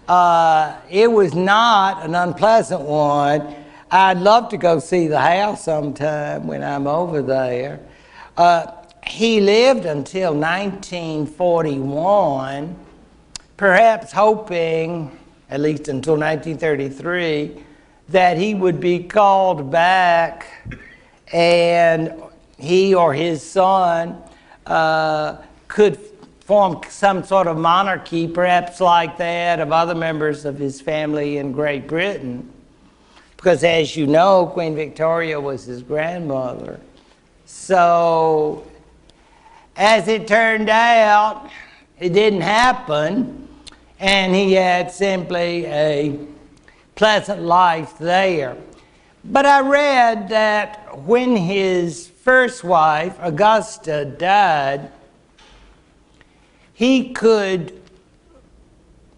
It was not an unpleasant one. I'd love to go see the house sometime when I'm over there. He lived until 1941, perhaps hoping, at least until 1933, that he would be called back and he or his son could form some sort of monarchy, perhaps like that of other members of his family in Great Britain. Because as you know, Queen Victoria was his grandmother. So, as it turned out, it didn't happen, and he had simply a pleasant life there. But I read that when his first wife, Augusta, died, he could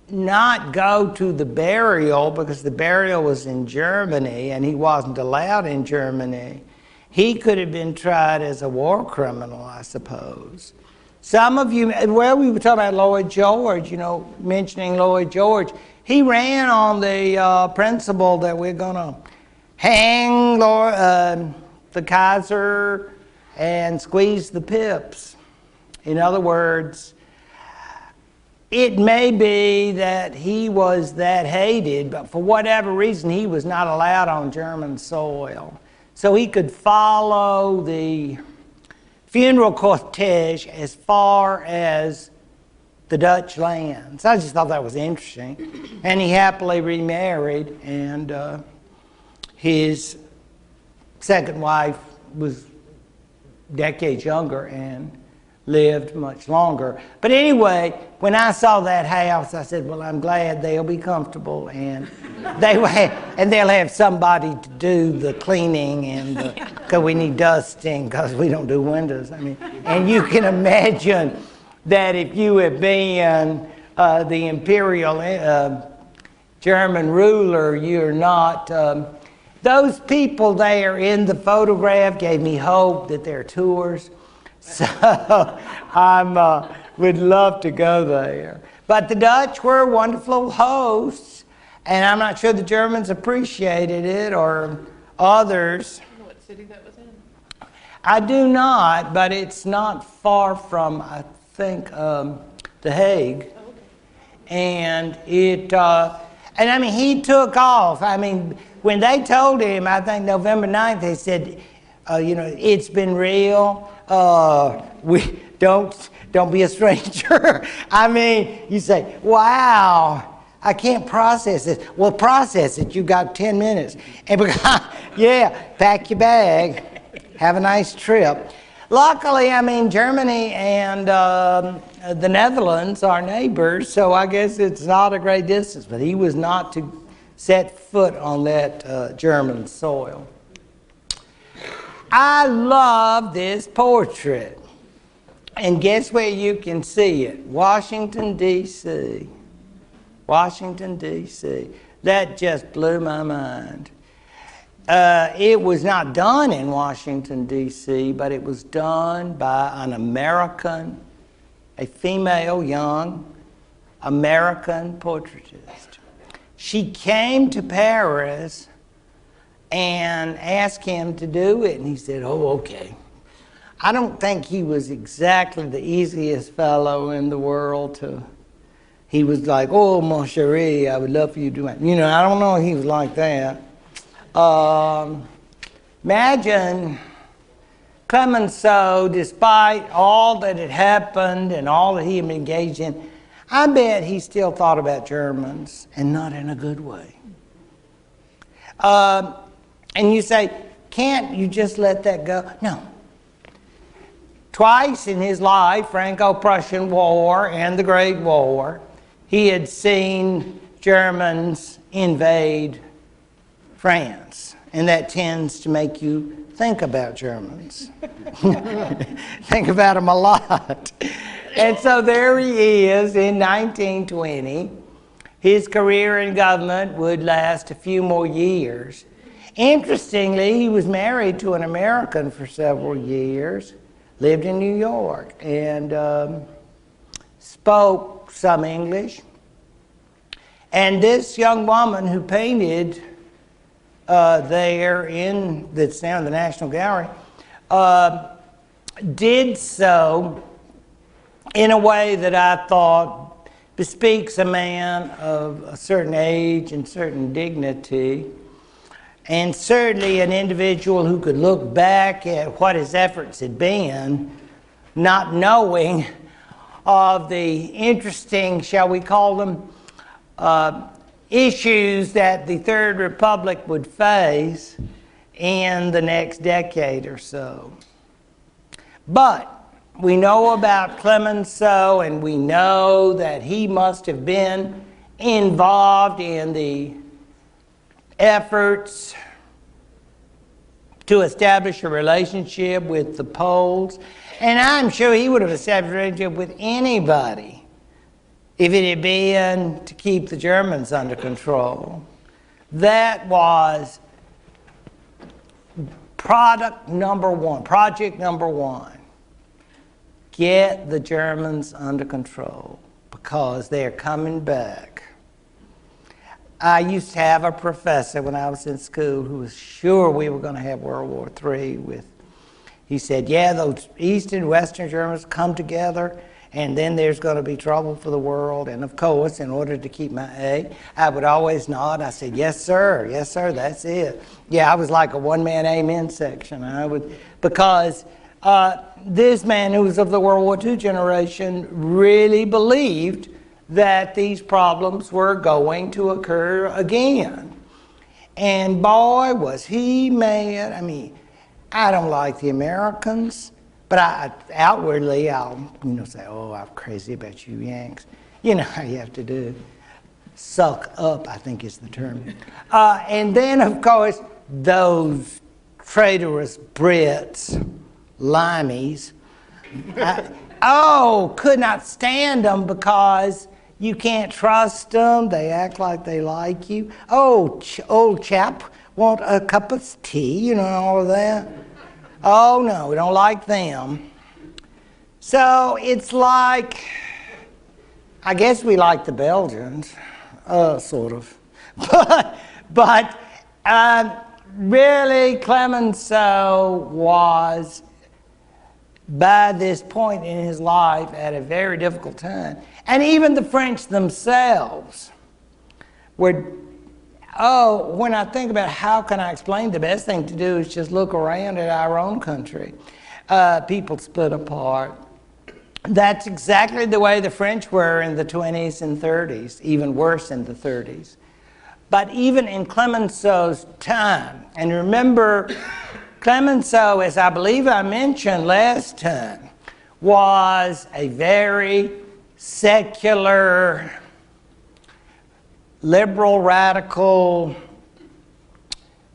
not go to the burial because the burial was in Germany and he wasn't allowed in Germany. He could have been tried as a war criminal, I suppose. Some of you, well, we were talking about Lloyd George, mentioning Lloyd George. He ran on the principle that we're going to hang the Kaiser and squeeze the pips. In other words, it may be that he was that hated, but for whatever reason, he was not allowed on German soil. So he could follow the funeral cortege as far as the Dutch lands. I just thought that was interesting. And he happily remarried, and his second wife was decades younger and lived much longer. But anyway, when I saw that house, I said, well, I'm glad they'll be comfortable and they'll have somebody to do the cleaning and because we need dusting because we don't do windows. And you can imagine that if you have been the imperial German ruler, you're not. Those people there in the photograph gave me hope that they're tours. So I would love to go there. But the Dutch were wonderful hosts, and I'm not sure the Germans appreciated it or others. Do you know what city that was in? I do not, but it's not far from, I think, The Hague. Oh, okay. And he took off. When they told him, I think November 9th, they said, it's been real. We don't be a stranger. You say, wow, I can't process this. Well, process it. You've got 10 minutes. And pack your bag. Have a nice trip. Luckily, Germany and the Netherlands are neighbors, so I guess it's not a great distance. But he was not to set foot on that German soil. I love this portrait. And guess where you can see it? Washington, D.C. Washington, D.C. That just blew my mind. It was not done in Washington, D.C., but it was done by an American, a female, young American portraitist. She came to Paris and asked him to do it, and he said, oh, okay. I don't think he was exactly the easiest fellow in the world to, he was like, oh, mon chéri, I would love for you to do it. I don't know if he was like that. Imagine Clemenceau, despite all that had happened and all that he had been engaged in, I bet he still thought about Germans, and not in a good way. And you say, can't you just let that go? No. Twice in his life, Franco-Prussian War and the Great War, he had seen Germans invade France, and that tends to make you think about Germans. Think about them a lot. And so there he is in 1920. His career in government would last a few more years. Interestingly, he was married to an American for several years, lived in New York, and spoke some English. And this young woman who painted that's now in the National Gallery, did so in a way that I thought bespeaks a man of a certain age and certain dignity, and certainly an individual who could look back at what his efforts had been, not knowing of the interesting, shall we call them, issues that the Third Republic would face in the next decade or so. But we know about Clemenceau, and we know that he must have been involved in the efforts to establish a relationship with the Poles. And I'm sure he would have established a relationship with anybody if it had been to keep the Germans under control. That was project number one. Get the Germans under control, because they're coming back. I used to have a professor when I was in school who was sure we were going to have World War III. He said, yeah, those East and Western Germans come together, and then there's going to be trouble for the world. And of course, in order to keep my A, I would always nod. I said, yes, sir, that's it. Yeah, I was like a one-man amen section. Because this man who was of the World War II generation really believed that these problems were going to occur again. And boy, was he mad. I mean, I don't like the Americans, but outwardly I'll say, oh, I'm crazy about you Yanks. You know how you have to do. Suck up, I think is the term. And then, of course, those traitorous Brits, limeys, could not stand them because you can't trust them. They act like they like you. Oh, old chap, want a cup of tea, all of that. Oh, no, we don't like them. So it's like, I guess we like the Belgians, sort of. But really, Clemenceau was, by this point in his life, at a very difficult time. And even the French themselves were, when I think about how can I explain, the best thing to do is just look around at our own country. People split apart. That's exactly the way the French were in the 20s and 30s, even worse in the 30s. But even in Clemenceau's time, and remember, Clemenceau, as I believe I mentioned last time, was a very secular, liberal, radical,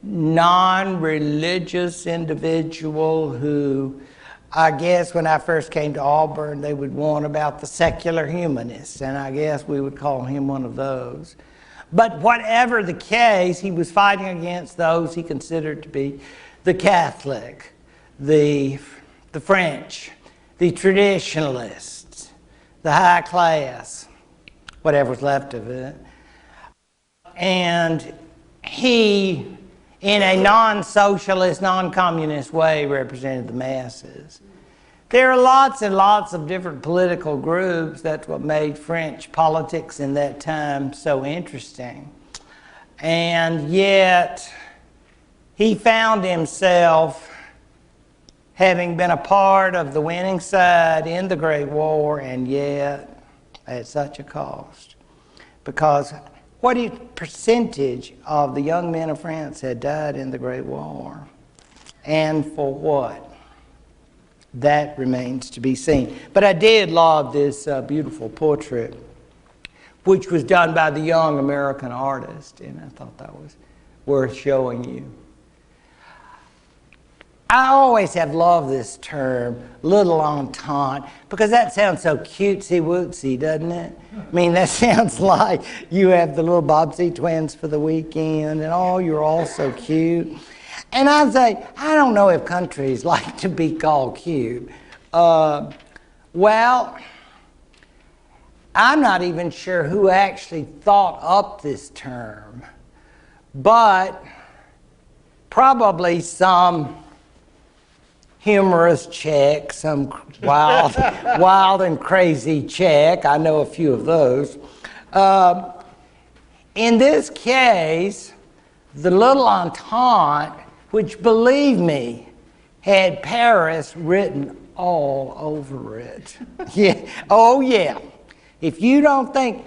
non-religious individual who, I guess when I first came to Auburn, they would warn about the secular humanists, and I guess we would call him one of those. But whatever the case, he was fighting against those he considered to be the Catholic, the French, the traditionalists, the high class, whatever was left of it. And he, in a non-socialist, non-communist way, represented the masses. There are lots and lots of different political groups. That's what made French politics in that time so interesting. And yet, he found himself having been a part of the winning side in the Great War, and yet at such a cost. Because what percentage of the young men of France had died in the Great War? And for what? That remains to be seen. But I did love this beautiful portrait, which was done by the young American artist, and I thought that was worth showing you. I always have loved this term, little entente, because that sounds so cutesy-wootsy, doesn't it? I mean, that sounds like you have the little Bobbsey twins for the weekend, and oh, you're all so cute. And I say, I don't know if countries like to be called cute. Well, I'm not even sure who actually thought up this term, but probably some humorous Czech, some wild and crazy Czech. I know a few of those. In this case, the little entente, which, believe me, had Paris written all over it. Yeah. Oh, yeah. If you don't think,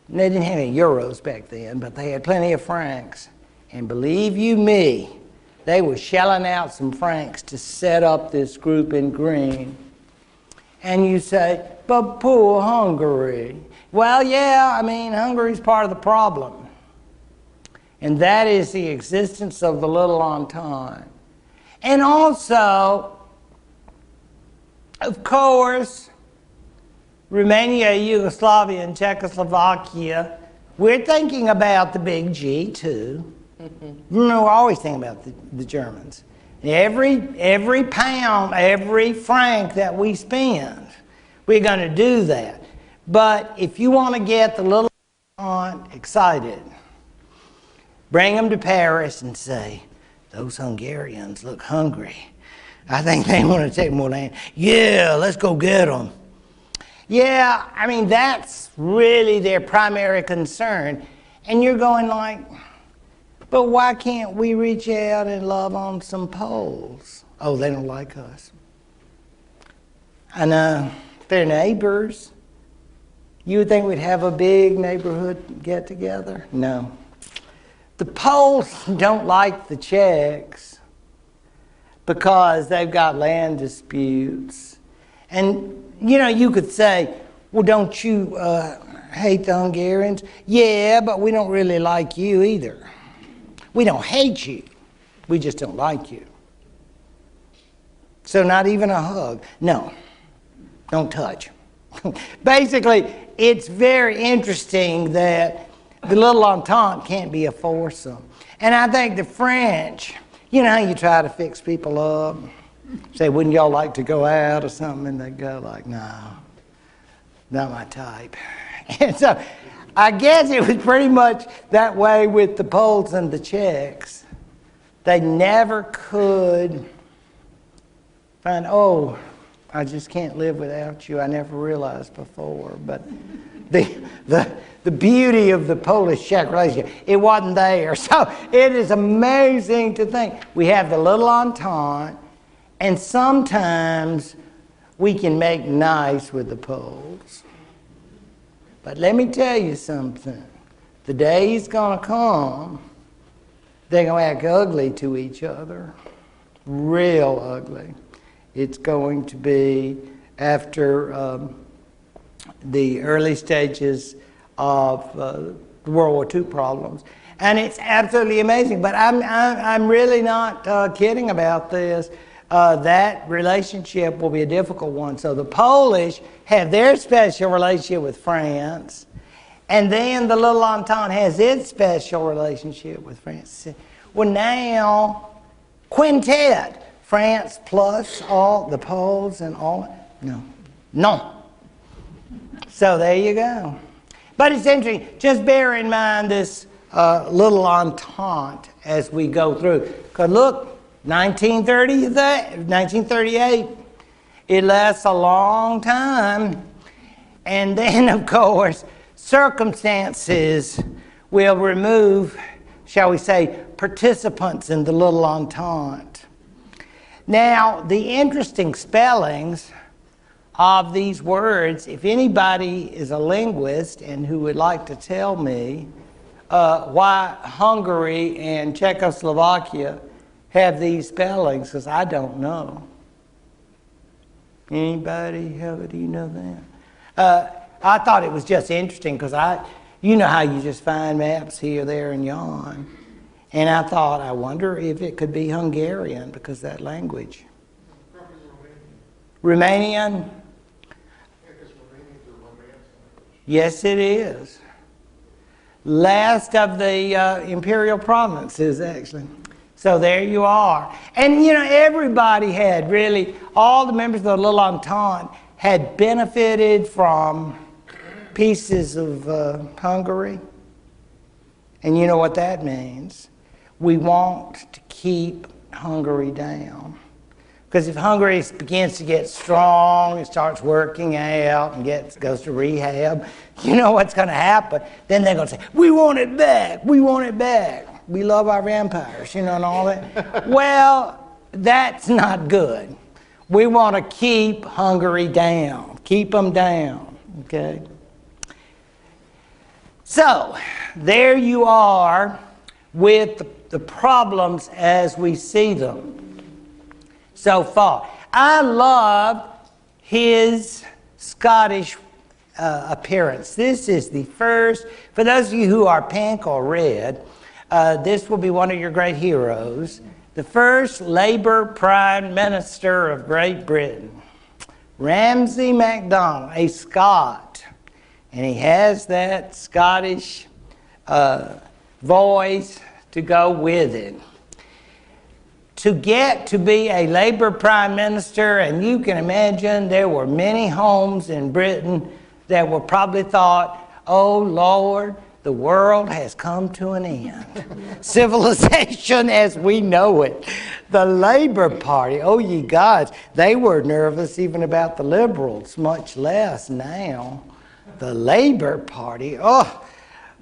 they didn't have any euros back then, but they had plenty of francs. And believe you me, they were shelling out some francs to set up this group in green. And you say, but poor Hungary. Well, yeah, I mean, Hungary's part of the problem. And that is the existence of the little entente. And also, of course, Romania, Yugoslavia, and Czechoslovakia, we're thinking about the big G too. We're always thinking about the Germans. Every pound, every franc that we spend, we're going to do that. But if you want to get the little aunt excited, bring them to Paris and say, those Hungarians look hungry. I think they want to take more land. Yeah, let's go get them. Yeah, I mean, that's really their primary concern. And you're going like, but why can't we reach out and love on some Poles? Oh, they don't like us. I know, they're neighbors. You would think we'd have a big neighborhood get-together? No. The Poles don't like the Czechs because they've got land disputes. And, you know, you could say, well, don't you hate the Hungarians? Yeah, but we don't really like you either. We don't hate you. We just don't like you. So not even a hug. No, don't touch. Basically, it's very interesting that the little entente can't be a foursome. And I think the French, you know how you try to fix people up? Say, wouldn't y'all like to go out or something? And they go like, no, not my type. And so I guess it was pretty much that way with the Poles and the Czechs. They never could find, oh, I just can't live without you. I never realized before. But the beauty of the Polish-Czech relationship, it wasn't there. So it is amazing to think. We have the little entente, and sometimes we can make nice with the Poles. But let me tell you something. The day is going to come, they're going to act ugly to each other. Real ugly. It's going to be after the early stages of the World War II problems. And it's absolutely amazing. But I'm really not kidding about this. That relationship will be a difficult one. So the Polish have their special relationship with France, and then the little entente has its special relationship with France. Well, now, quintet. France plus all the Poles and all. No. So there you go. But it's interesting. Just bear in mind this little entente as we go through. Because look, 1938, it lasts a long time. And then, of course, circumstances will remove, shall we say, participants in the little entente. Now, the interesting spellings of these words, if anybody is a linguist and who would like to tell me why Hungary and Czechoslovakia have these spellings, because I don't know. Anybody? Do you know that? I thought it was just interesting because you know how you just find maps here, there, and yon. And I thought, I wonder if it could be Hungarian because that language. Probably Romanian. Romanian? Yeah, because Romanian's a Romance language. Yes, it is. Last of the imperial provinces, actually. So there you are. And you know, everybody had really, all the members of the Little Entente had benefited from pieces of Hungary. And you know what that means. We want to keep Hungary down. Because if Hungary begins to get strong and starts working out and goes to rehab, you know what's going to happen. Then they're going to say, we want it back, we want it back. We love our vampires, you know, and all that. Well, that's not good. We want to keep Hungary down, keep them down, okay? So, there you are with the problems as we see them so far. I love his Scottish appearance. This is the first, for those of you who are pink or red, this will be one of your great heroes. The first Labour Prime Minister of Great Britain, Ramsay MacDonald, a Scot. And he has that Scottish voice to go with it. To get to be a Labour Prime Minister, and you can imagine there were many homes in Britain that were probably thought, oh Lord, the world has come to an end. Civilization as we know it. The Labour Party, oh ye gods, they were nervous even about the Liberals, much less now. The Labour Party, oh,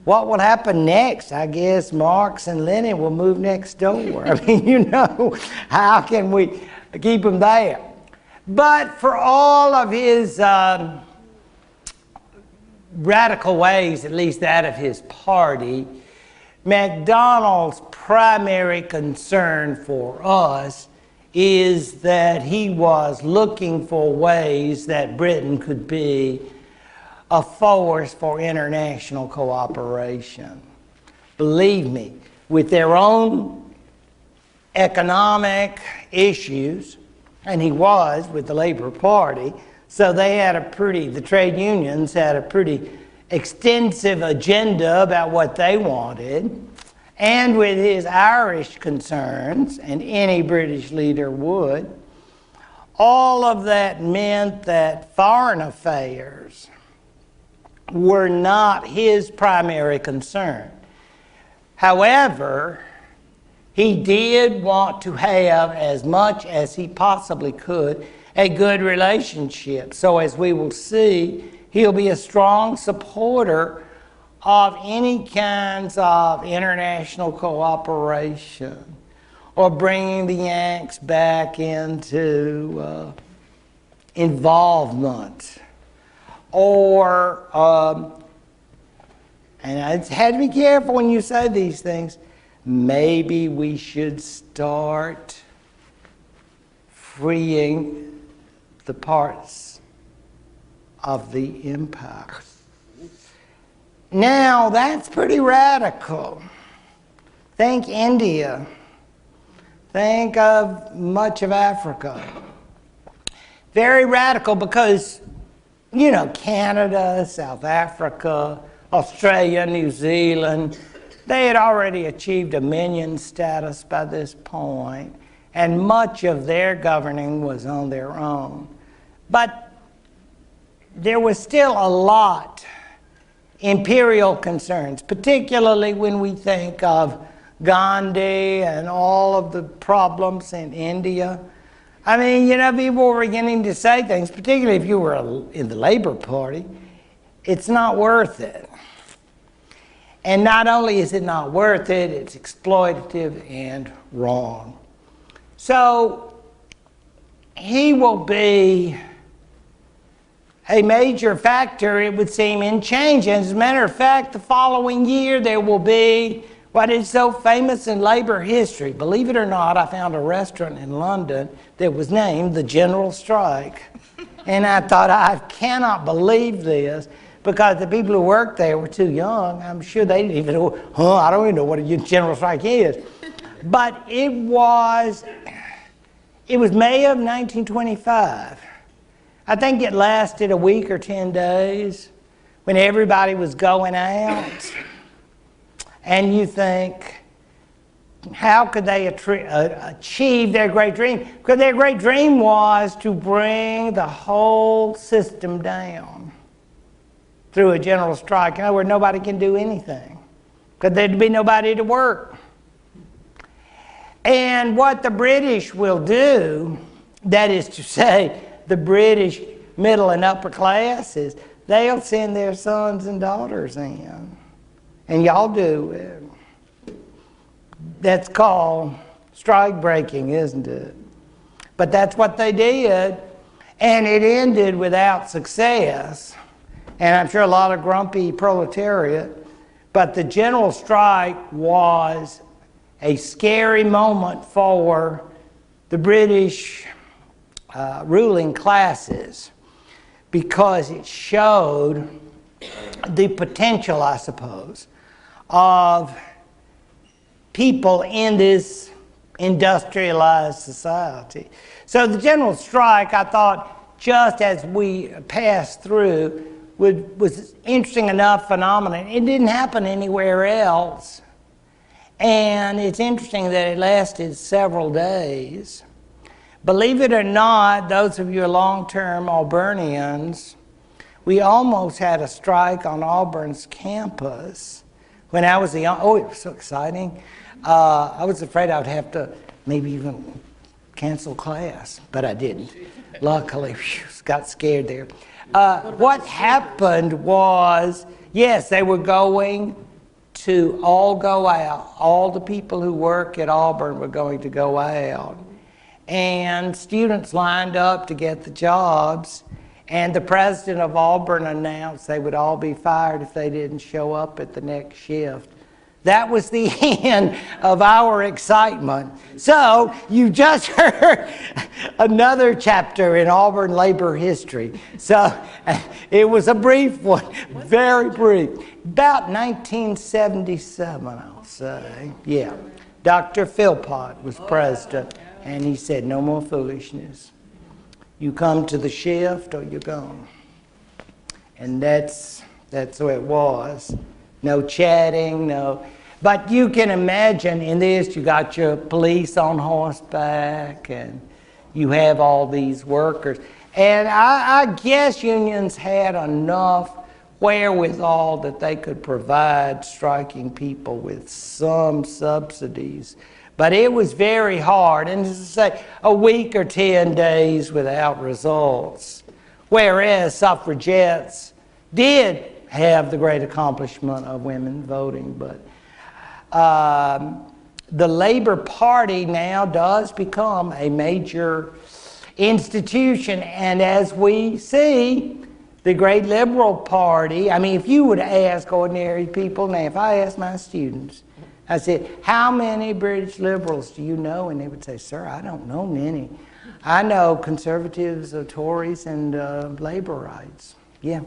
what will happen next? I guess Marx and Lenin will move next door. I mean, you know, how can we keep them there? But for all of his radical ways, at least that of his party, MacDonald's primary concern for us is that he was looking for ways that Britain could be a force for international cooperation. Believe me, with their own economic issues, and he was with the Labour Party, so they had the trade unions had a pretty extensive agenda about what they wanted, and with his Irish concerns, and any British leader would, all of that meant that foreign affairs were not his primary concern. However, he did want to have, as much as he possibly could, a good relationship. So as we will see, he'll be a strong supporter of any kinds of international cooperation or bringing the Yanks back into involvement. Or, and I had to be careful when you say these things, maybe we should start freeing the parts of the empire. Now, that's pretty radical. Think India. Think of much of Africa. Very radical because, you know, Canada, South Africa, Australia, New Zealand, they had already achieved dominion status by this point, and much of their governing was on their own. But there was still a lot imperial concerns, particularly when we think of Gandhi and all of the problems in India. I mean, you know, people were beginning to say things, particularly if you were in the Labour Party, it's not worth it. And not only is it not worth it, it's exploitative and wrong. So he will be a major factor, it would seem, in change. And as a matter of fact, the following year there will be what is so famous in Labour history. Believe it or not, I found a restaurant in London that was named the General Strike. And I thought, I cannot believe this, because the people who worked there were too young. I'm sure they didn't even know, I don't even know what a general strike is. But it was May of 1925. I think it lasted a week or 10 days when everybody was going out. And you think, how could they achieve their great dream? Because their great dream was to bring the whole system down through a general strike. In other words, nobody can do anything because there'd be nobody to work. And what the British will do, that is to say, the British middle and upper classes, they'll send their sons and daughters in. And y'all do it. That's called strike breaking, isn't it? But that's what they did, and it ended without success. And I'm sure a lot of grumpy proletariat, but the general strike was a scary moment for the British ruling classes, because it showed the potential, I suppose, of people in this industrialized society. So the general strike, I thought, just as we passed through, was interesting enough phenomenon. It didn't happen anywhere else. And it's interesting that it lasted several days. Believe it or not, those of you long-term Auburnians, we almost had a strike on Auburn's campus when I was young. Oh, it was so exciting. I was afraid I would have to maybe even cancel class, but I didn't. Luckily, got scared there. What happened was, yes, they were going to all go out. All the people who work at Auburn were going to go out. And students lined up to get the jobs. And the president of Auburn announced they would all be fired if they didn't show up at the next shift. That was the end of our excitement. So you just heard another chapter in Auburn labor history. So it was a brief one, very brief. About 1977, I'll say. Yeah. Dr. Philpott was president, and he said, no more foolishness. You come to the shift or you're gone. And that's the way it was. No chatting, no. But you can imagine in this, you got your police on horseback, and you have all these workers. And I guess unions had enough wherewithal that they could provide striking people with some subsidies. But it was very hard, and as I say, a week or 10 days without results. Whereas suffragettes did have the great accomplishment of women voting, but the Labor Party now does become a major institution, and as we see, the great Liberal Party, I mean, if you would ask ordinary people, now if I asked my students, I said, how many British Liberals do you know? And they would say, sir, I don't know many. I know Conservatives, Tories, and Laborites. Yeah,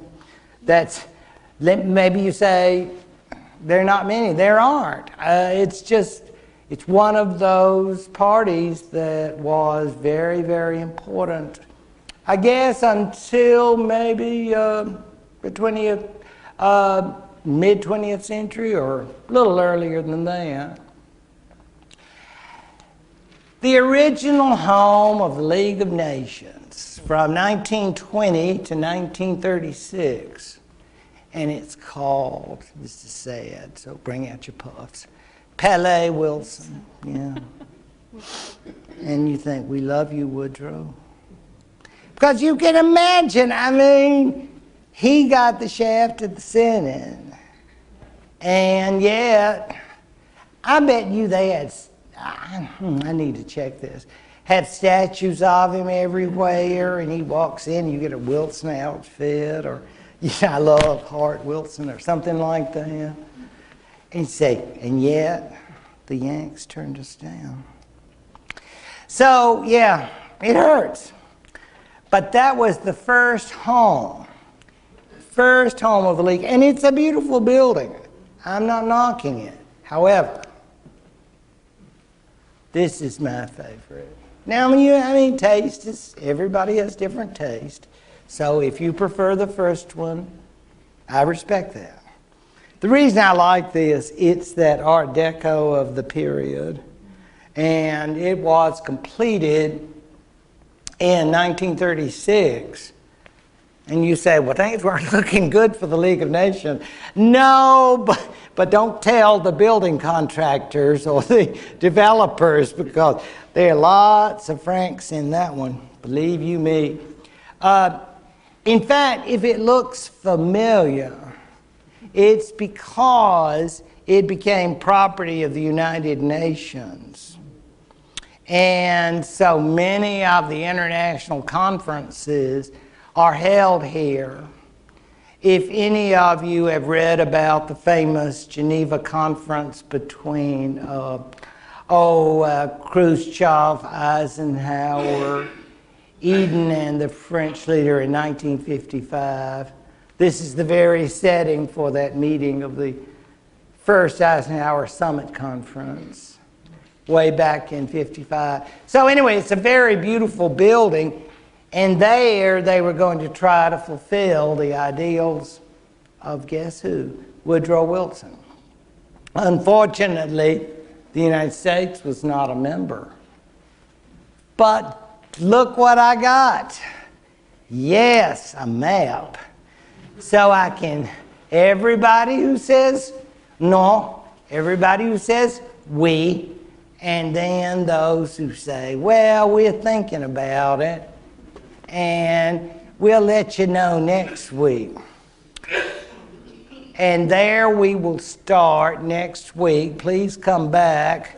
maybe you say, there are not many. There aren't. It's one of those parties that was very, very important, I guess, until maybe the 20th, mid-20th century, or a little earlier than that. The original home of the League of Nations from 1920 to 1936, and it's called, this is sad, so bring out your puffs, Palais Wilson, yeah. And you think, we love you, Woodrow. Because you can imagine, I mean, he got the shaft of the Senate. And yet, I bet you they had, I need to check this, had statues of him everywhere, and he walks in, you get a Wilson outfit, or, yeah, I love Hart Wilson, or something like that. And you say, and yet, the Yanks turned us down. So, yeah, it hurts. But that was the first home of the league. And it's a beautiful building. I'm not knocking it. However, this is my favorite. Now, taste is, everybody has different taste. So if you prefer the first one, I respect that. The reason I like this, it's that Art Deco of the period. And it was completed in 1936. And you say, well, things weren't looking good for the League of Nations. No, but don't tell the building contractors or the developers, because there are lots of francs in that one, believe you me. In fact, if it looks familiar, it's because it became property of the United Nations. And so many of the international conferences are held here. If any of you have read about the famous Geneva conference between Khrushchev, Eisenhower, Eden, and the French leader in 1955, this is the very setting for that meeting of the first Eisenhower Summit Conference way back in 55. So anyway, it's a very beautiful building. And there they were going to try to fulfill the ideals of, guess who? Woodrow Wilson. Unfortunately, the United States was not a member. But look what I got. Yes, a map. So I can, everybody who says no, everybody who says we, and then those who say, well, we're thinking about it, and we'll let you know next week. And there we will start next week. Please come back,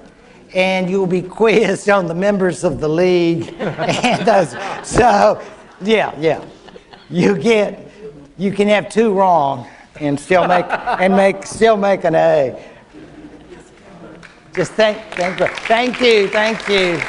and you'll be quizzed on the members of the league. And those, so, yeah. You can have 2 wrong and still make an A. Just thank you.